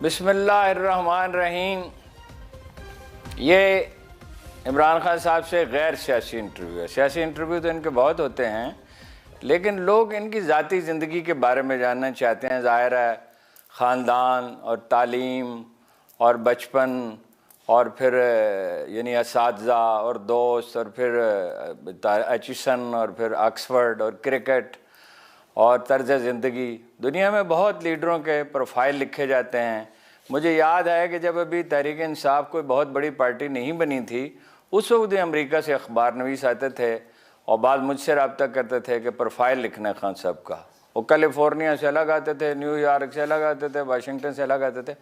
بسم اللہ الرحمن الرحیم۔ یہ عمران خان صاحب سے غیر سیاسی انٹرویو ہے۔ سیاسی انٹرویو تو ان کے بہت ہوتے ہیں، لیکن لوگ ان کی ذاتی زندگی کے بارے میں جاننا چاہتے ہیں۔ ظاہر ہے خاندان اور تعلیم اور بچپن اور پھر یعنی اساتذہ اور دوست اور پھر ایچسن اور پھر آکسفورڈ اور کرکٹ اور طرز زندگی۔ دنیا میں بہت لیڈروں کے پروفائل لکھے جاتے ہیں۔ مجھے یاد ہے کہ جب ابھی تحریک انصاف کوئی بہت بڑی پارٹی نہیں بنی تھی، اس وقت بھی امریکہ سے اخبار نویس آتے تھے اور بعض مجھ سے رابطہ کرتے تھے کہ پروفائل لکھنا ہے خان صاحب کا۔ وہ کیلیفورنیا سے الگ آتے تھے، نیو یارک سے الگ آتے تھے، واشنگٹن سے الگ آتے تھے۔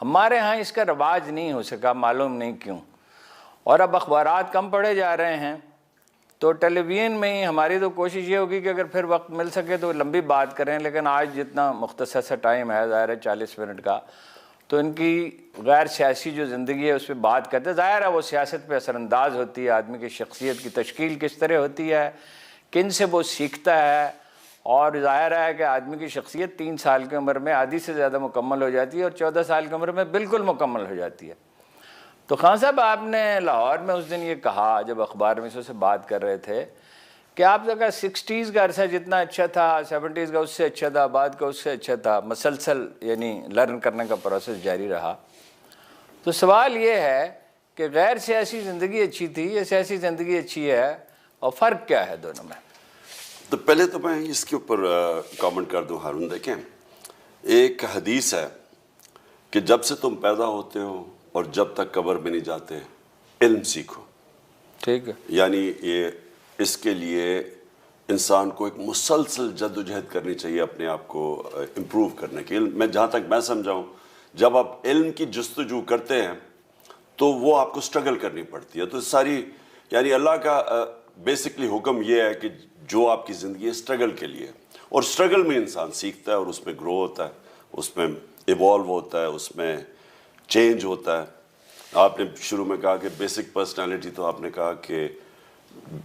ہمارے ہاں اس کا رواج نہیں ہو سکا، معلوم نہیں کیوں، اور اب اخبارات کم پڑھے جا رہے ہیں، تو ٹیلی ویژن میں ہی ہماری تو کوشش یہ ہوگی کہ اگر پھر وقت مل سکے تو لمبی بات کریں، لیکن آج جتنا مختصر سا ٹائم ہے، ظاہر ہے 40 منٹ کا، تو ان کی غیر سیاسی جو زندگی ہے اس پہ بات کرتے ہیں۔ ظاہر ہے وہ سیاست پہ اثر انداز ہوتی ہے، آدمی کی شخصیت کی تشکیل کس طرح ہوتی ہے، کن سے وہ سیکھتا ہے، اور ظاہر ہے کہ آدمی کی شخصیت 3 سال کی عمر میں آدھی سے زیادہ مکمل ہو جاتی ہے اور 14 سال کی عمر میں بالکل مکمل ہو جاتی ہے۔ تو خان صاحب آپ نے لاہور میں اس دن یہ کہا جب اخبار میں سے بات کر رہے تھے کہ آپ کا 60s کا عرصہ جتنا اچھا تھا، 70s کا اس سے اچھا تھا، بعد کا اس سے اچھا تھا، مسلسل یعنی لرن کرنے کا پروسیس جاری رہا۔ تو سوال یہ ہے کہ غیر سیاسی زندگی اچھی تھی یا سیاسی زندگی اچھی ہے، اور فرق کیا ہے دونوں میں؟ تو پہلے تو میں اس کے اوپر کامنٹ کر دوں ہارون۔ دیکھیں، ایک حدیث ہے کہ جب سے تم پیدا ہوتے ہو اور جب تک قبر میں نہیں جاتے علم سیکھو۔ ٹھیک ہے، یعنی یہ اس کے لیے انسان کو ایک مسلسل جد و جہد کرنی چاہیے اپنے آپ کو امپروو کرنے کی۔ میں جہاں تک میں سمجھاؤں، جب آپ علم کی جستجو کرتے ہیں تو وہ آپ کو سٹرگل کرنی پڑتی ہے۔ تو ساری یعنی اللہ کا بیسکلی حکم یہ ہے کہ جو آپ کی زندگی ہے سٹرگل کے لیے، اور سٹرگل میں انسان سیکھتا ہے اور اس میں گرو ہوتا ہے، اس میں ایوالو ہوتا ہے، اس میں چینج ہوتا ہے۔ آپ نے شروع میں کہا کہ بیسک پرسنالٹی، تو آپ نے کہا کہ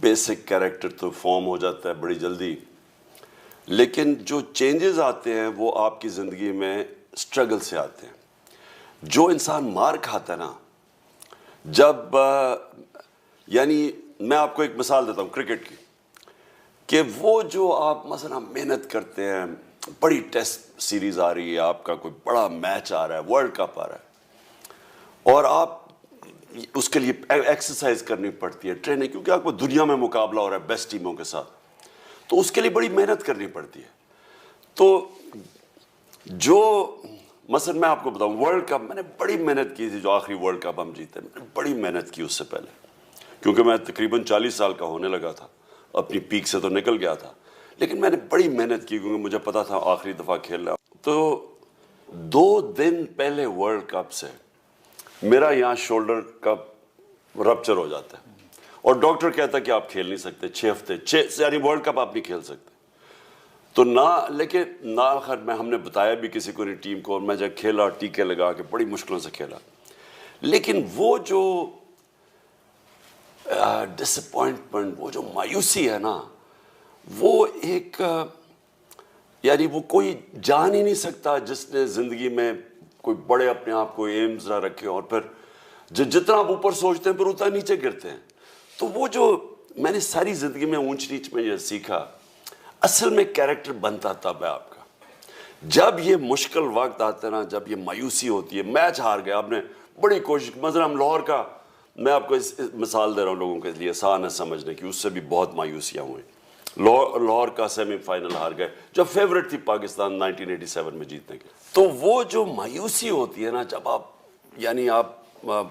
بیسک کیریکٹر تو فارم ہو جاتا ہے بڑی جلدی، لیکن جو چینجز آتے ہیں وہ آپ کی زندگی میں سٹرگل سے آتے ہیں۔ جو انسان مار کھاتا ہے نا، جب یعنی میں آپ کو ایک مثال دیتا ہوں کرکٹ کی، کہ وہ جو آپ مثلا محنت کرتے ہیں، بڑی ٹیسٹ سیریز آ رہی ہے، آپ کا کوئی بڑا میچ آ رہا ہے، ورلڈ کپ آ رہا ہے، اور آپ اس کے لیے ایکسرسائز کرنی پڑتی ہے، ٹریننگ، کیونکہ آپ کو دنیا میں مقابلہ ہو رہا ہے بیسٹ ٹیموں کے ساتھ، تو اس کے لیے بڑی محنت کرنی پڑتی ہے۔ تو جو مثلا میں آپ کو بتاؤں ورلڈ کپ، میں نے بڑی محنت کی تھی، جو آخری ورلڈ کپ ہم جیتے، میں نے بڑی محنت کی اس سے پہلے، کیونکہ میں تقریباً 40 سال کا ہونے لگا تھا، اپنی پیک سے تو نکل گیا تھا، لیکن میں نے بڑی محنت کی کیونکہ مجھے پتا تھا آخری دفعہ کھیلنا۔ تو 2 دن پہلے ورلڈ کپ سے میرا یہاں شولڈر کا رپچر ہو جاتا ہے، اور ڈاکٹر کہتا ہے کہ آپ کھیل نہیں سکتے 6 ہفتے، یعنی ورلڈ کپ آپ نہیں کھیل سکتے۔ تو لیکن آخر میں ہم نے بتایا بھی کسی کو نہیں ٹیم کو، اور میں جب کھیلا ٹیکے لگا کے بڑی مشکلوں سے کھیلا، لیکن وہ جو ڈس اپوائنٹمنٹ، وہ جو مایوسی ہے نا، وہ ایک یعنی وہ کوئی جان ہی نہیں سکتا جس نے زندگی میں کوئی بڑے اپنے آپ کو ایمز نہ رکھے، اور پھر جتنا آپ اوپر سوچتے ہیں پھر اتنا نیچے گرتے ہیں۔ تو وہ جو میں نے ساری زندگی میں اونچ نیچ میں یہ سیکھا، اصل میں کیریکٹر بنتا تب ہے آپ کا جب یہ مشکل وقت آتا ہے نا، جب یہ مایوسی ہوتی ہے، میچ ہار گیا، آپ نے بڑی کوشش، مثلا ہم لاہور کا، میں آپ کو اس مثال دے رہا ہوں لوگوں کے لیے آسان ہے سمجھنے کی، اس سے بھی بہت مایوسیاں ہوئیں۔ لاہور کا سیمی فائنل ہار گئے، جو فیورٹ تھی پاکستان 1987 میں جیتنے کے۔ تو وہ جو مایوسی ہوتی ہے نا، جب آپ یعنی آپ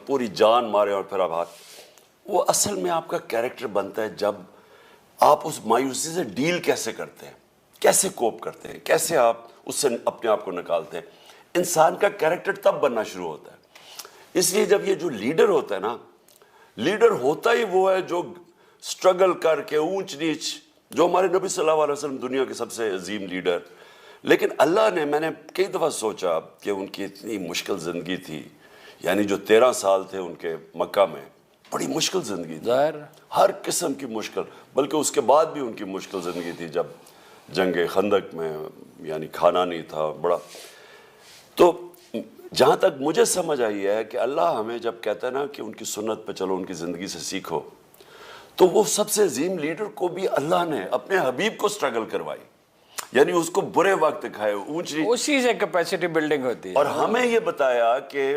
پوری جان مارے اور پھر آپ ہار، وہ اصل میں آپ کا کیریکٹر بنتا ہے جب آپ اس مایوسی سے ڈیل کیسے کرتے ہیں، کیسے کوپ کرتے ہیں، کیسے آپ اس سے اپنے آپ کو نکالتے ہیں۔ انسان کا کیریکٹر تب بننا شروع ہوتا ہے۔ اس لیے جب یہ جو لیڈر ہوتا ہے نا، لیڈر ہوتا ہی وہ ہے جو سٹرگل کر کے اونچ نیچ، جو ہمارے نبی صلی اللہ علیہ وسلم دنیا کے سب سے عظیم لیڈر، لیکن اللہ نے، میں نے کئی دفعہ سوچا کہ ان کی اتنی مشکل زندگی تھی، یعنی جو 13 سال تھے ان کے مکہ میں، بڑی مشکل زندگی تھی، ہر قسم کی مشکل، بلکہ اس کے بعد بھی ان کی مشکل زندگی تھی، جب جنگ خندق میں یعنی کھانا نہیں تھا بڑا۔ تو جہاں تک مجھے سمجھ آئی ہے کہ اللہ ہمیں جب کہتا ہے نا کہ ان کی سنت پہ چلو، ان کی زندگی سے سیکھو، تو وہ سب سے عظیم لیڈر کو بھی اللہ نے اپنے حبیب کو سٹرگل کروائی، یعنی اس کو برے وقت دکھائے، اونچ نیچ، اسی سے کیپیسٹی بلڈنگ ہوتی ہے. اور ہمیں یہ بتایا کہ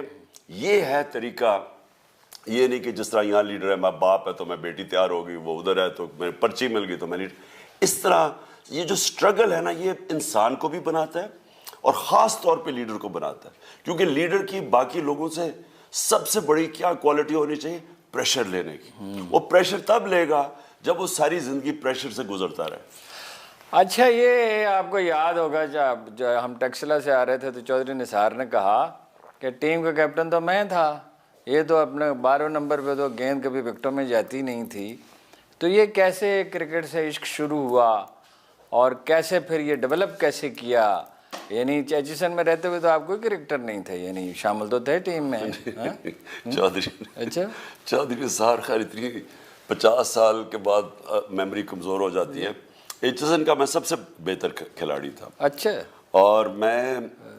یہ ہے طریقہ. یہ نہیں کہ جس طرح یہاں لیڈر ہے، میں باپ ہے تو میں بیٹی تیار ہوگی، وہ ادھر ہے تو میں پرچی مل گئی تو میں لیڈر. اس طرح یہ جو سٹرگل ہے نا، یہ انسان کو بھی بناتا ہے اور خاص طور پہ لیڈر کو بناتا ہے. کیونکہ لیڈر کی باقی لوگوں سے سب سے بڑی کیا کوالٹی ہونی چاہیے؟ پریشر لینے کی. وہ پریشر تب لے گا جب وہ ساری زندگی پریشر سے گزرتا رہے. اچھا، یہ آپ کو یاد ہوگا جب ہم ٹیکسلا سے آ رہے تھے تو چودھری نثار نے کہا کہ ٹیم کا کیپٹن تو میں تھا، یہ تو اپنے 12 نمبر پہ تو گیند کبھی وکٹوں میں جاتی نہیں تھی. تو یہ کیسے کرکٹ سے عشق شروع ہوا اور کیسے پھر یہ ڈیولپ کیسے کیا؟ یعنی ایچیسن میں رہتے ہوئے تو آپ کوئی کرکٹر نہیں تھے، یعنی شامل تو تھے ٹیم میں. اچھا، چودھری نثار خیر اتنی 50 سال کے بعد میموری کمزور ہو جاتی ہے. ایچیسن کا میں سب سے بہتر کھلاڑی تھا. اچھا. اور میں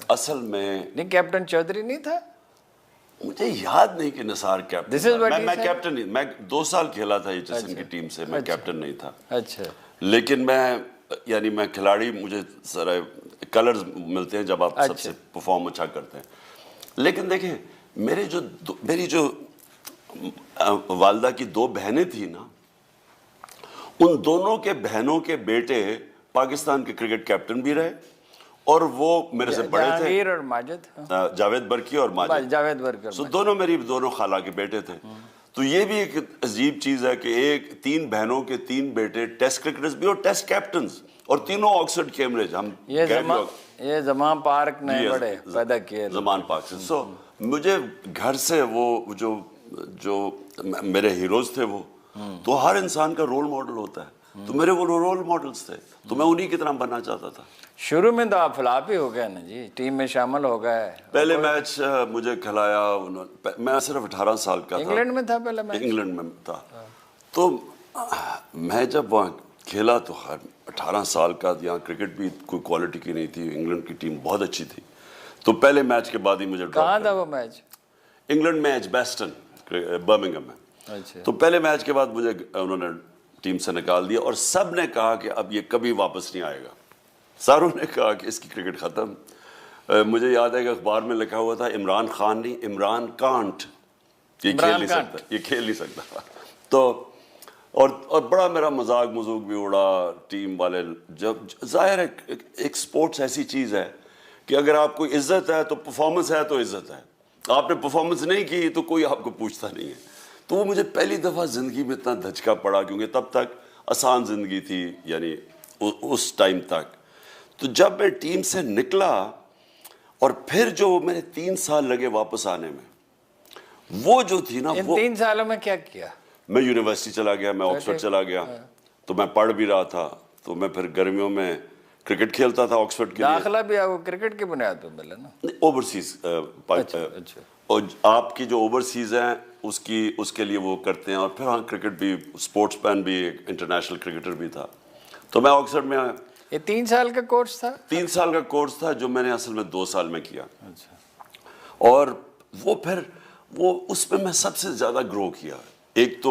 اصل میں نہیں، کیپٹن چودھری نہیں تھا؟ مجھے یاد نہیں کہ نثار کیپٹن. میں کیپٹن نہیں، میں 2 سال کھیلا تھا ایچیسن کی ٹیم سے، میں کیپٹن نہیں تھا. اچھا. لیکن میں کھلاڑی، مجھے ذرا کلرز ملتے ہیں جب آپ سب سے پرفارم اچھا کرتے ہیں. لیکن دیکھیں، میری جو والدہ کی 2 بہنیں تھیں نا، ان دونوں کے بہنوں کے بیٹے پاکستان کے کرکٹ کیپٹن بھی رہے، اور وہ میرے سے بڑے تھے. جہانگیر اور ماجد، جاوید برکی اور ماجد. جاوید برکی. سو دونوں خالہ کے بیٹے تھے. تو یہ بھی ایک عجیب چیز ہے کہ 3 بہنوں کے 3 بیٹے ٹیسٹ کرکٹرز بھی اور ٹیسٹ کیپٹنز، اور تینوں آکسفورڈ کیمبرج. ہم یہ زمان پارک نے بڑے پیدا کیے، زمان پارک سے. سو مجھے گھر سے وہ جو میرے ہیروز تھے، وہ تو ہر انسان کا رول ماڈل ہوتا ہے، تو میرے وہ رول ماڈلز تھے، تو میں انہی کی طرح بننا چاہتا تھا. شروع میں تو آپ فلاپ ہی ہو گئے نا جی، ٹیم میں شامل ہو گئے. پہلے میچ مجھے کھلایا، میں صرف 18 سال کا تھا. انگلینڈ میں تھا پہلے میچ؟ انگلینڈ میں تھا. تو میں جب وہاں کھیلا تو 18 سال کا، یہاں کرکٹ بھی کوئی کوالٹی کی نہیں تھی، انگلینڈ کی ٹیم بہت اچھی تھی. تو پہلے میچ کے بعد ہی مجھے کہاں تھا وہ میچ؟ انگلینڈ میں، ایجباسٹن، برمنگھم میں. تو پہلے میچ کے بعد مجھے انہوں نے ٹیم سے نکال دیا، اور سب نے کہا کہ اب یہ کبھی واپس نہیں آئے گا. ساروں نے کہا کہ اس کی کرکٹ ختم. مجھے یاد ہے کہ اخبار میں لکھا ہوا تھا عمران خان نہیں، عمران کانٹ، یہ کھیل نہیں سکتا، یہ کھیل نہیں سکتا. تو اور بڑا میرا مذاق بھی اڑا ٹیم والے. جب ظاہر ہے ایک سپورٹس ایسی چیز ہے کہ اگر آپ کو عزت ہے تو پرفارمنس ہے تو عزت ہے، آپ نے پرفارمنس نہیں کی تو کوئی آپ کو پوچھتا نہیں ہے. تو وہ مجھے پہلی دفعہ زندگی میں اتنا دھچکا پڑا، کیونکہ تب تک آسان زندگی تھی، یعنی اس ٹائم تک. تو جب میں ٹیم سے نکلا، اور پھر جو میرے 3 سال لگے واپس آنے میں، وہ جو تھی نا، ان 3 سالوں میں کیا کیا؟ میں یونیورسٹی چلا گیا، میں آکسفورڈ چلا گیا. تو میں پڑھ بھی رہا تھا، تو میں پھر گرمیوں میں کرکٹ کھیلتا تھا آکسفورڈ کے لیے. داخلہ بھی وہ کرکٹ کی بنیاد پہ ملا نا؟ اوورسیز. اور آپ کی جو اوورسیز ہیں اس کے لیے وہ کرتے ہیں. اور پھر ہاں کرکٹ بھی، اسپورٹس مین بھی، ایک انٹرنیشنل کرکٹر بھی تھا. تو میں آکسفورڈ میں، یہ 3 سال کا کورس تھا؟ 3 سال کا کورس تھا، جو میں نے اصل میں 2 سال میں کیا. اور وہ اس میں سب سے زیادہ گرو کیا. ایک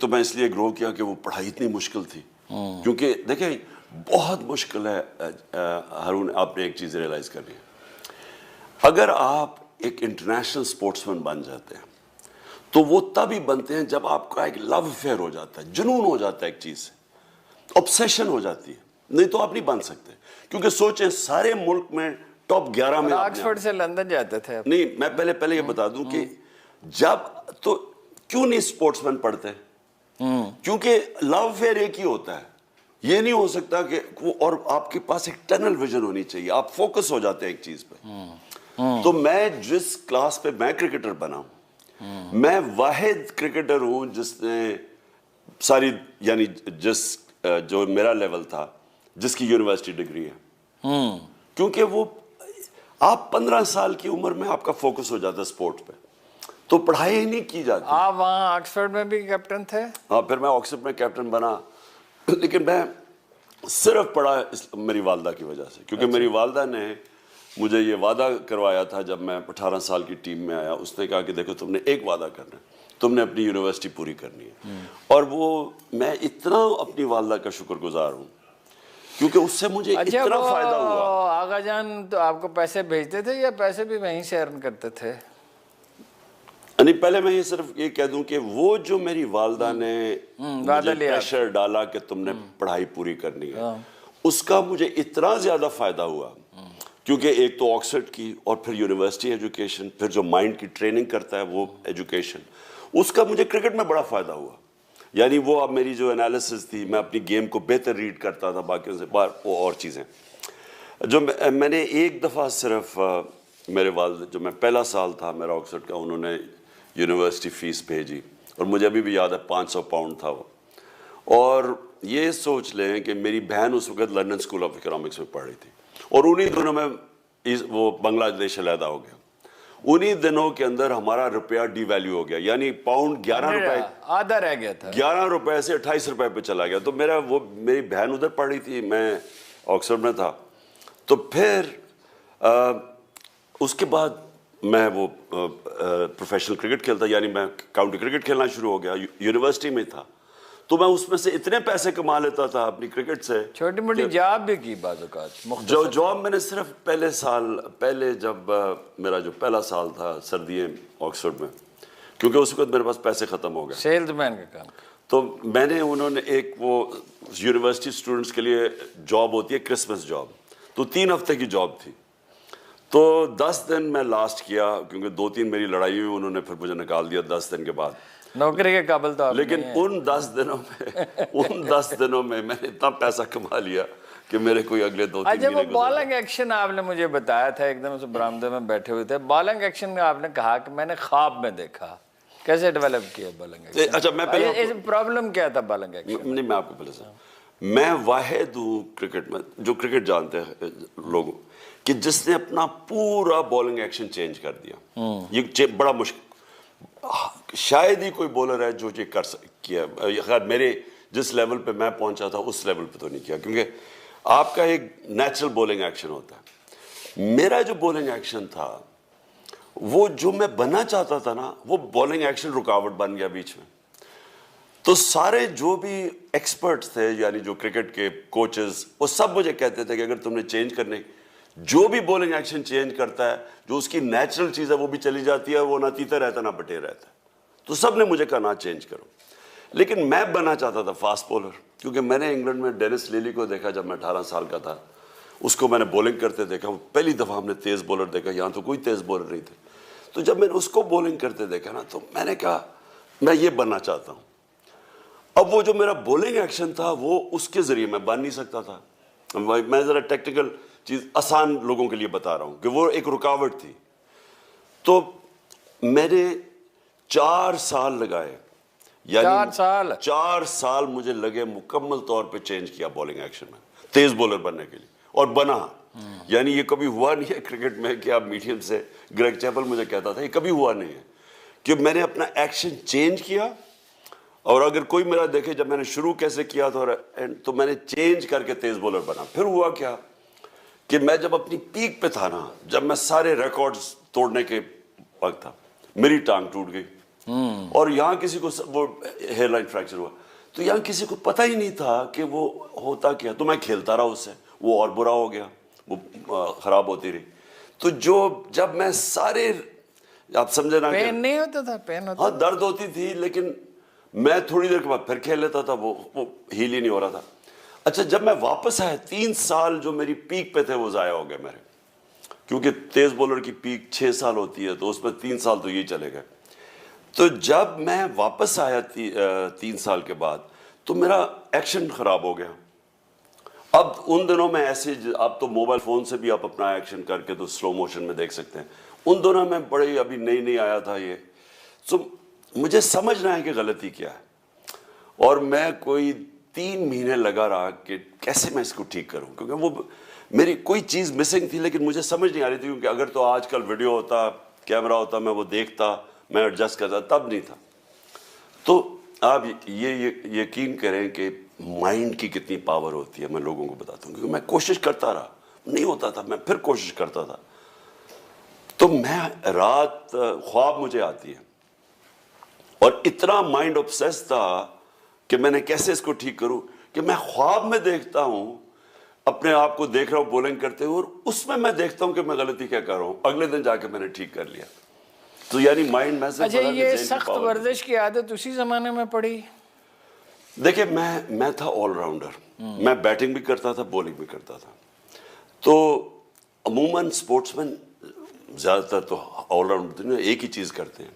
تو میں اس لیے گرو کیا کہ وہ پڑھائی اتنی مشکل تھی. کیونکہ دیکھیں، بہت مشکل ہے ہارون، آپ نے ایک چیز ریئلائز کرنی ہے. اگر آپ ایک انٹرنیشنل سپورٹس مین بن جاتے ہیں تو وہ تب ہی بنتے ہیں جب آپ کا ایک لو افیئر ہو جاتا ہے، جنون ہو جاتا ہے ایک چیز سے، آبسیشن ہو جاتی ہے. نہیں تو آپ نہیں بن سکتے. کیونکہ سوچیں، سارے ملک میں ٹاپ 11 میں آکسفورڈ سے لندن جاتے تھے. نہیں، میں پہلے یہ بتا دوں کہ جب تو کیوں نہیں سپورٹس مین پڑھتے؟ کیونکہ لو افیئر ایک ہی ہوتا ہے. یہ نہیں ہو سکتا کہ اور آپ کے پاس ایک ٹنل ویژن ہونی چاہیے، آپ فوکس ہو جاتے ہیں ایک چیز پہ. تو میں جس کلاس پہ میں کرکٹر بنا ہوں، میں واحد کرکٹر ہوں جس نے ساری، یعنی جو میرا لیول تھا، جس کی یونیورسٹی ڈگری ہے. کیونکہ وہ آپ 15 سال کی عمر میں آپ کا فوکس ہو جاتا ہے سپورٹ پہ، تو پڑھائی ہی نہیں کی جاتی. آپ وہاں آکسفورڈ میں بھی کیپٹن تھے؟ ہاں، پھر میں آکسفورڈ میں کیپٹن بنا. لیکن میں صرف پڑھا میری والدہ کی وجہ سے، کیونکہ میری والدہ نے مجھے یہ وعدہ کروایا تھا جب میں 18 سال کی ٹیم میں آیا. اس نے کہا کہ دیکھو تم نے ایک وعدہ کرنا ہے, تم نے اپنی یونیورسٹی پوری کرنی ہے. اور وہ میں اتنا اپنی والدہ کا شکر گزار ہوں کیونکہ اس سے مجھے اتنا فائدہ ہوا. آغا جان تو آپ کو پیسے بھیجتے تھے یا پیسے بھی وہیں سے ارن کرتے تھے؟ نہیں, پہلے میں یہ صرف یہ کہہ دوں کہ وہ جو میری والدہ نے مجھے پریشر ڈالا کہ تم نے پڑھائی پوری کرنی ہے, اس کا مجھے اتنا زیادہ فائدہ ہوا کیونکہ ایک تو آکسفورڈ کی اور پھر یونیورسٹی ایجوکیشن, پھر جو مائنڈ کی ٹریننگ کرتا ہے وہ ایجوکیشن, اس کا مجھے کرکٹ میں بڑا فائدہ ہوا. یعنی وہ اب میری جو انالیسس تھی, میں اپنی گیم کو بہتر ریڈ کرتا تھا باقیوں سے, وہ اور چیزیں جو میں نے ایک دفعہ صرف میرے والد, جو میں پہلا سال تھا میرا آکسفورڈ کا, انہوں نے یونیورسٹی فیس بھیجی اور مجھے ابھی بھی یاد ہے 500 پاؤنڈ تھا وہ. اور یہ سوچ لیں کہ میری بہن اس وقت لنڈن اسکول آف اکنامکس میں پڑھ رہی تھی اور انہی دنوں میں وہ بنگلہ دیش علیحدہ ہو گیا. انہی دنوں کے اندر ہمارا روپیہ ڈی ویلیو ہو گیا, یعنی پاؤنڈ 11 روپے آدھا رہ گیا تھا, 11 روپے سے 28 روپے پہ چلا گیا. تو میری بہن ادھر پڑھ رہی تھی, میں آکسفورڈ میں تھا. تو پھر اس کے بعد میں وہ پروفیشنل کرکٹ کھیلتا, یعنی میں کاؤنٹی کرکٹ کھیلنا شروع ہو گیا, یونیورسٹی میں تھا. تو میں اس میں سے اتنے پیسے کما لیتا تھا اپنی کرکٹ سے. چھوٹی موٹی جاب بھی کی بعض اوقات. جو جاب میں نے صرف پہلے جب میرا جو پہلا سال تھا سردییں آکسفورڈ میں, کیونکہ اس وقت میرے پاس پیسے ختم ہو گئے, سیلز مین کا کام, تو میں نے انہوں نے ایک وہ یونیورسٹی اسٹوڈنٹس کے لیے جاب ہوتی ہے کرسمس جاب, تو 3 ہفتے کی جاب تھی. تو 10 دن میں لاسٹ کیا کیونکہ 2-3 میری لڑائی ہوئی, انہوں نے پھر مجھے نکال دیا 10 دن کے بعد. نوکری کے قابل تو آپ لیکن ان 10 دنوں میں میں نے اتنا پیسہ کما لیا کہ میرے کوئی اگلے 2-3 مہینے وہ بالنگ ایکشن آپ نے مجھے بتایا تھا, ایک دم سے برآمدے میں بیٹھے ہوئے تھے, بالنگ ایکشن میں آپ نے کہا کہ میں نے خواب میں دیکھا. کیسے ڈیولپ کیا بالنگ ایکشن؟ اچھا, میں پہلے پرابلم کیا تھا بالنگ ایکشن؟ نہیں, میں آپ کو پہلے سے, میں واحد ہوں کرکٹ میں جو کرکٹ جانتے ہیں لوگوں کہ جس نے اپنا پورا بالنگ ایکشن چینج کر دیا. یہ بڑا مشکل, شاید ہی کوئی بولر ہے جو یہ کر کیا. خیر میرے جس لیول پہ میں پہنچا تھا اس لیول پہ تو نہیں کیا, کیونکہ آپ کا ایک نیچرل بولنگ ایکشن ہوتا ہے. میرا جو بولنگ ایکشن تھا وہ جو میں بننا چاہتا تھا نا, وہ بولنگ ایکشن رکاوٹ بن گیا بیچ میں. تو سارے جو بھی ایکسپرٹس تھے, یعنی جو کرکٹ کے کوچز, وہ سب مجھے کہتے تھے کہ اگر تم نے چینج کرنے, جو بھی بولنگ ایکشن چینج کرتا ہے, جو اس کی نیچرل چیز ہے وہ بھی چلی جاتی ہے, وہ نہ تیتا رہتا نہ بٹے رہتا ہے. تو سب نے مجھے کہا نہ چینج کرو. لیکن میں بننا چاہتا تھا فاسٹ بولر, کیونکہ میں نے انگلینڈ میں ڈینس لیلی کو دیکھا جب میں 18 سال کا تھا. اس کو میں نے بولنگ کرتے دیکھا, وہ پہلی دفعہ ہم نے تیز بولر دیکھا, یہاں تو کوئی تیز بولر نہیں تھے. تو جب میں نے اس کو بولنگ کرتے دیکھا نا, تو میں نے کہا میں یہ بننا چاہتا ہوں. اب وہ جو میرا بولنگ ایکشن تھا وہ اس کے ذریعے میں بن نہیں سکتا تھا. میں ذرا ٹیکنیکل چیز آسان لوگوں کے لیے بتا رہا ہوں کہ وہ ایک رکاوٹ تھی. تو میں نے 4 سال لگائے, یعنی 4 سال مجھے لگے مکمل طور پہ چینج کیا بولنگ ایکشن میں, تیز بولر بننے کے لیے, اور بنا. یعنی یہ کبھی ہوا نہیں ہے کرکٹ میں کہ آپ میڈیم سے, گریگ چیپل مجھے کہتا تھا, یہ کبھی ہوا نہیں ہے کہ میں نے اپنا ایکشن چینج کیا. اور اگر کوئی میرا دیکھے جب میں نے شروع کیسے کیا تھا تو میں نے چینج کر کے تیز بولر بنا. پھر ہوا کیا کہ میں جب اپنی پیک پہ تھا نا, جب میں سارے ریکارڈز توڑنے کے وقت تھا, میری ٹانگ ٹوٹ گئی اور یہاں کسی کو وہ ہیئر لائن فریکچر ہوا. تو یہاں کسی کو پتہ ہی نہیں تھا کہ وہ ہوتا کیا. تو میں کھیلتا رہا اس سے, وہ اور برا ہو گیا, وہ خراب ہوتی رہی. تو جب میں سارے, آپ سمجھے نا, پین نہیں ہوتا تھا, پین ہوتا, ہاں درد ہوتی تھی, لیکن میں تھوڑی دیر کے بعد پھر کھیل لیتا تھا, وہ ہیل ہی نہیں ہو رہا تھا. اچھا, جب میں واپس آیا 3 سال جو میری پیک پہ تھے وہ ضائع ہو گئے میرے, کیونکہ تیز بولر کی پیک 6 سال ہوتی ہے, تو اس میں 3 سال تو یہ چلے گئے. تو جب میں واپس آیا 3 سال کے بعد, تو میرا ایکشن خراب ہو گیا. اب ان دنوں میں ایسے, اب تو موبائل فون سے بھی آپ اپنا ایکشن کر کے تو سلو موشن میں دیکھ سکتے ہیں. ان دنوں میں بڑے ابھی نئی آیا تھا یہ, تو مجھے سمجھنا ہے کہ غلطی کیا ہے, اور میں کوئی 3 مہینے لگا رہا کہ کیسے میں اس کو ٹھیک کروں, کیونکہ وہ میری کوئی چیز مسنگ تھی لیکن مجھے سمجھ نہیں آ رہی تھی. کیونکہ اگر تو آج کل ویڈیو ہوتا, کیمرہ ہوتا, میں وہ دیکھتا, میں ایڈجسٹ کرتا, تب نہیں تھا. تو آپ یہ یقین کریں کہ مائنڈ کی کتنی پاور ہوتی ہے, میں لوگوں کو بتاتا ہوں, کیونکہ میں کوشش کرتا رہا, نہیں ہوتا تھا, میں پھر کوشش کرتا تھا. تو میں رات خواب مجھے آتی ہے, اور اتنا مائنڈ obsessed تھا کہ میں نے کیسے اس کو ٹھیک کروں, کہ میں خواب میں دیکھتا ہوں اپنے آپ کو دیکھ رہا ہوں بولنگ کرتے ہوئے, اور اس میں دیکھتا ہوں کہ میں غلطی کیا کر رہا ہوں. اگلے دن جا کے میں نے ٹھیک کر لیا. تو یعنی مائنڈ میں سے. اچھا, یہ سخت ورزش کی عادت اسی زمانے میں پڑی؟ دیکھیں میں تھا آل راؤنڈر, میں بیٹنگ بھی کرتا تھا, بولنگ بھی کرتا تھا. تو عموماً سپورٹس مین زیادہ تر تو آل راؤنڈر ایک ہی چیز کرتے ہیں,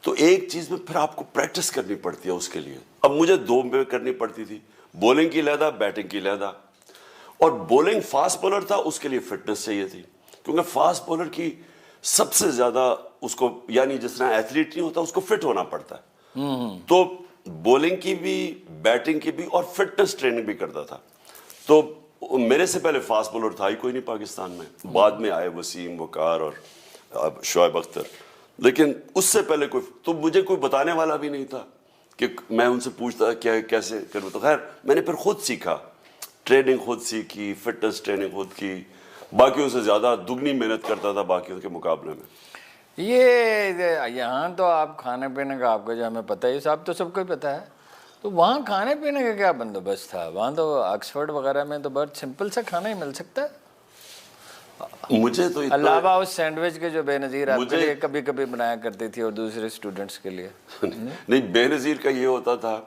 تو ایک چیز میں پھر آپ کو پریکٹس کرنی پڑتی ہے اس کے لیے. اب مجھے 2 میں کرنی پڑتی تھی, بولنگ کی علیحدہ, بیٹنگ کی علیحدہ. اور بولنگ فاسٹ بولر تھا, اس کے لیے فٹنس چاہیے تھی, کیونکہ فاسٹ بولر کی سب سے زیادہ اس کو, یعنی جس طرح ایتھلیٹ نہیں ہوتا اس کو فٹ ہونا پڑتا ہے. تو بولنگ کی بھی, بیٹنگ کی بھی, اور فٹنس ٹریننگ بھی کرتا تھا. تو میرے سے پہلے فاسٹ بولر تھا ہی کوئی نہیں پاکستان میں, بعد میں آئے وسیم, وقار اور شعیب اختر, لیکن اس سے پہلے کوئی, تو مجھے کوئی بتانے والا بھی نہیں تھا کہ میں ان سے پوچھتا کیا کیسے کروں. تو خیر میں نے پھر خود سیکھا, ٹریننگ خود سیکھی, فٹنس ٹریننگ خود کی, باقیوں سے زیادہ دگنی محنت کرتا تھا باقیوں کے مقابلے میں. یہ یہاں تو آپ کھانے پینے کا آپ کو جو ہمیں پتہ ہے, یہ صاحب تو سب کو ہی پتہ ہے, تو وہاں کھانے پینے کا کیا بندوبست تھا؟ وہاں تو آکسفورڈ وغیرہ میں تو بہت سمپل سا کھانا ہی مل سکتا ہے. مجھے تو علاوہ اس سینڈوچ کے جو بے نظیر آپ کے لیے کبھی کبھی بنایا کرتی تھی اور دوسرے اسٹوڈنٹس کے لیے. نہیں, بے نظیر کا یہ ہوتا تھا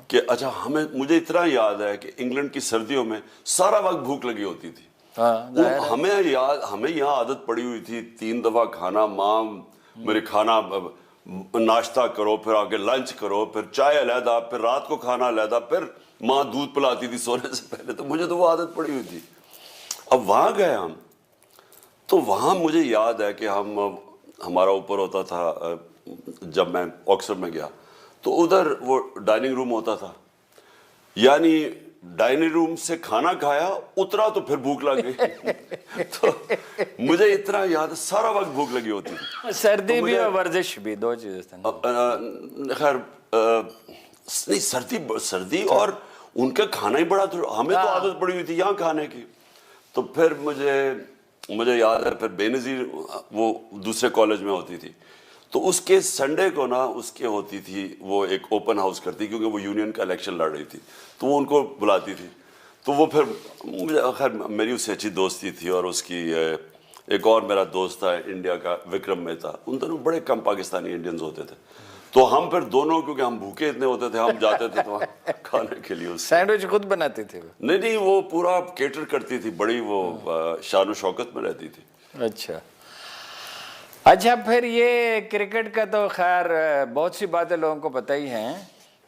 کہ اچھا مجھے اتنا یاد ہے کہ انگلینڈ کی سردیوں میں سارا وقت بھوک لگی ہوتی تھی. ہمیں یہاں عادت پڑی ہوئی تھی 3 دفعہ کھانا, ماں میرے کھانا ناشتہ کرو, پھر آگے لنچ کرو, پھر چائے علیحدہ, پھر رات کو کھانا علیحدہ, پھر ماں دودھ پلاتی تھی سونے سے پہلے. تو مجھے تو وہ عادت پڑی ہوئی تھی. اب وہاں گئے ہم, تو وہاں مجھے یاد ہے کہ ہمارا اوپر ہوتا تھا, جب میں آکسفورڈ میں گیا تو ادھر وہ ڈائننگ روم ہوتا تھا, یعنی ڈائننگ روم سے کھانا کھایا, اترا تو پھر بھوک لگ گئی. تو مجھے اتنا یاد ہے سارا وقت بھوک لگی ہوتی تھی. سردی بھی اور ورزش بھی, 2 چیزیں. خیر نہیں, سردی اور ان کا کھانا ہی بڑا, ہمیں تو عادت پڑی ہوئی تھی یہاں کھانے کی. تو پھر مجھے یاد ہے پھر بے نظیر وہ دوسرے کالج میں ہوتی تھی, تو اس کے سنڈے کو نا اس کے ہوتی تھی وہ ایک اوپن ہاؤس کرتی, کیونکہ وہ یونین کا الیکشن لڑ رہی تھی, تو وہ ان کو بلاتی تھی. تو وہ پھر مجھے خیر میری اس سے اچھی دوستی تھی, اور اس کی ایک اور میرا دوست تھا انڈیا کا, وکرم مہتا, ان دونوں بڑے کم پاکستانی انڈینز ہوتے تھے. تو ہم پھر دونوں, کیونکہ ہم بھوکے اتنے ہوتے تھے, ہم جاتے تھے تو کھانے کے لیے. سینڈوچ خود بناتی تھی؟ نہیں, وہ پورا کیٹر کرتی تھی, بڑی وہ شان و شوکت میں رہتی تھی. اچھا, پھر یہ کرکٹ کا تو خیر بہت سی باتیں لوگوں کو پتہ ہی ہیں.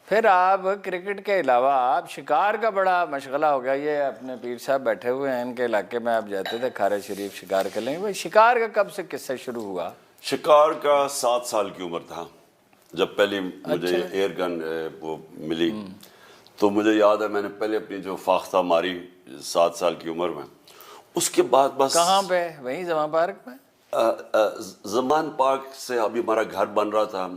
پھر آپ کرکٹ کے علاوہ آپ شکار کا بڑا مشغلہ ہو گیا. یہ اپنے پیر صاحب بیٹھے ہوئے ہیں, ان کے علاقے میں آپ جاتے تھے کھارے شریف شکار کے لیے. شکار کا کب سے قصہ شروع ہوا؟ شکار کا 7 سال کی عمر تھا جب پہلی مجھے ایئر گن وہ ملی. تو مجھے یاد ہے میں نے پہلے اپنی جو فاختہ ماری 7 سال کی عمر میں. اس کے بعد بس. کہاں پہ؟ وہیں زمان پارک میں؟ زمان پارک سے ابھی ہمارا گھر بن رہا تھا,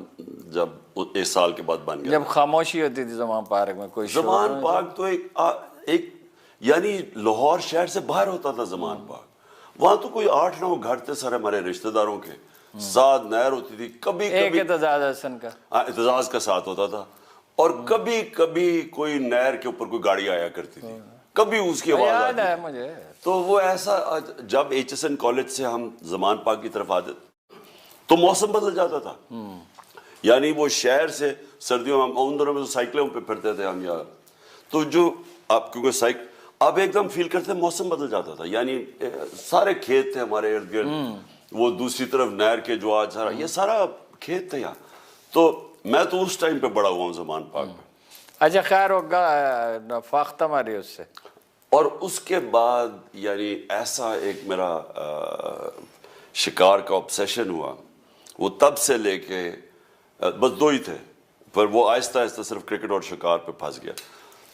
جب 1 سال کے بعد بن گیا. جب خاموشی ہوتی تھی زمان پارک میں, کوئی زمان پارک تو ایک یعنی لاہور شہر سے باہر ہوتا تھا زمان پارک. وہاں تو کوئی 8-9 گھر تھے سارے ہمارے رشتہ داروں کے, ساتھ نہر ہوتی تھی, کبھی ایک اعتزاز حسن کا, اعتزاز کا ساتھ ہوتا تھا, اور کبھی کبھی کوئی نہر کے اوپر کوئی گاڑی آیا کرتی تھی, کبھی اس کی آواز یاد ہے مجھے. تو وہ ایسا, جب HSN کالج سے ہم زمان پارک کی طرف آتے تو موسم بدل جاتا تھا. یعنی وہ شہر سے سردیوں میں, ان دنوں میں تو سائیکلوں پہ پھرتے تھے ہم یار, تو جو آپ کیونکہ آپ ایک دم فیل کرتے موسم بدل جاتا تھا. یعنی سارے کھیت تھے ہمارے ارد گرد, وہ دوسری طرف نہر کے جو آج سارا یہ سارا کھیت تھے یہاں. تو میں تو اس ٹائم پہ بڑا ہوا ہوں زمان پارک میں. اچھا, خیر ہوگا فاختہ ماری اس سے. اور اس کے بعد یعنی ایسا ایک میرا شکار کا obsession ہوا, وہ تب سے لے کے بس 2 ہی تھے, پر وہ آہستہ آہستہ صرف کرکٹ اور شکار پہ پھنس گیا.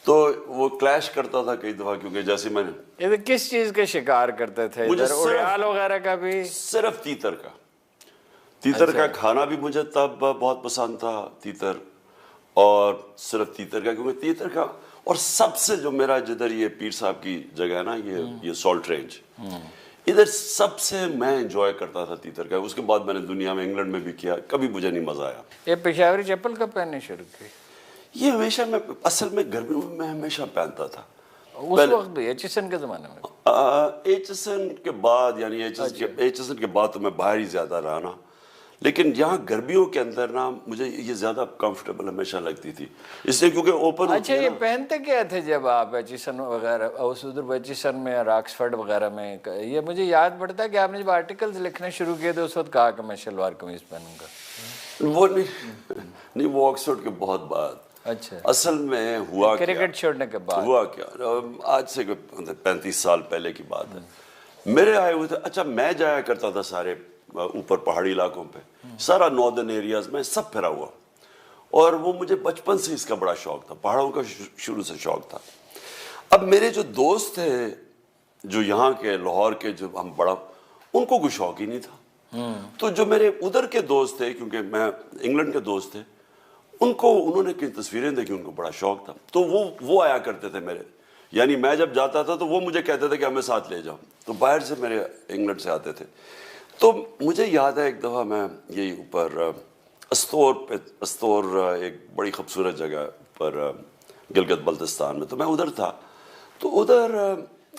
تو وہ کلیش کرتا تھا کئی دفعہ, کیونکہ جیسے میں نے کس چیز کے شکار کرتے تھے؟ اڑیال وغیرہ کا بھی؟ صرف تیتر کا. تیتر کا کھانا بھی مجھے تب بہت پسند تھا, تیتر, اور صرف تیتر کا, کیونکہ تیتر کا اور سب سے جو میرا جدھر یہ پیر صاحب کی جگہ ہے نا یہ سالٹ رینج، ادھر سب سے میں انجوائے کرتا تھا تیتر کا. اس کے بعد میں نے دنیا میں انگلینڈ میں بھی کیا، کبھی مجھے نہیں مزہ آیا. یہ پشاوری چپل کب پہننے شروع کی؟ یہ ہمیشہ میں اصل میں گرمیوں میں ہمیشہ پہنتا تھا. اس وقت بھی ایچسن کے زمانے میں؟ ایچسن کے بعد، یعنی ایچسن کے بعد تو میں باہر ہی زیادہ رہا نا، لیکن یہاں گرمیوں کے اندر نا مجھے یہ زیادہ کمفرٹیبل ہمیشہ لگتی تھی، اس لیے کیونکہ اوپن. اچھا یہ پہنتے کیا تھے جب آپ ایچسن وغیرہ ادھر ایچسن میں اور آکسفرڈ وغیرہ میں؟ یہ مجھے یاد پڑتا ہے کہ آپ نے جب آرٹیکلز لکھنے شروع کیے تھے اس وقت کہا کہ میں شلوار قمیض پہنوں گا. وہ نہیں، وہ آکسفورڈ کے بہت بعد. اچھا اصل میں ہوا کرکٹ چھوڑنے کے بعد ہوا کیا، آج سے 35 سال پہلے کی بات ہے. میرے آئے ہوئے تھے. اچھا میں جایا کرتا تھا سارے اوپر پہاڑی علاقوں پہ، سارا ناردرن ایریاز میں سب پھرا ہوا، اور وہ مجھے بچپن سے اس کا بڑا شوق تھا، پہاڑوں کا شروع سے شوق تھا. اب میرے جو دوست تھے جو یہاں کے لاہور کے، جو ہم بڑا، ان کو کوئی شوق ہی نہیں تھا. تو جو میرے ادھر کے دوست تھے، کیونکہ میں انگلینڈ کے دوست تھے، انہوں نے کئی تصویریں دیکھی، ان کو بڑا شوق تھا. تو وہ آیا کرتے تھے میرے، یعنی میں جب جاتا تھا تو وہ مجھے کہتے تھے کہ ہمیں ساتھ لے جاؤ. تو باہر سے میرے انگلینڈ سے آتے تھے. تو مجھے یاد ہے ایک دفعہ میں یہی اوپر استور ایک بڑی خوبصورت جگہ پر گلگت بلتستان میں، تو میں ادھر تھا. تو ادھر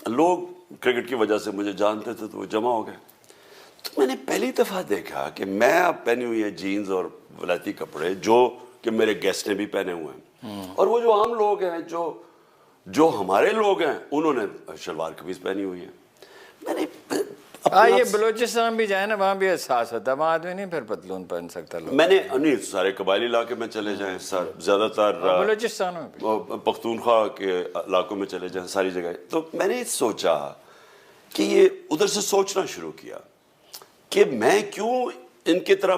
لوگ کرکٹ کی وجہ سے مجھے جانتے تھے تو وہ جمع ہو گئے. تو میں نے پہلی دفعہ دیکھا کہ میں اب پہنی ہوئی ہے جینز اور ولایتی کپڑے جو کہ میرے گیسٹ نے بھی پہنے ہوئے ہیں، اور وہ جو عام لوگ ہیں جو ہمارے لوگ ہیں انہوں نے شلوار قمیض پہنی ہوئی ہے. میں نے یہ بلوچستان بھی جائے نا، وہاں بھی احساس ہوتا ہے، وہاں آدمی نہیں پھر پتلون پہن سکتا. میں نے نہیں، سارے قبائلی علاقے میں چلے جائیں، زیادہ تر بلوچستان میں پختونخوا کے علاقوں میں چلے جائیں، ساری جگہ. تو میں نے سوچا کہ یہ ادھر سے سوچنا شروع کیا کہ میں کیوں ان کی طرح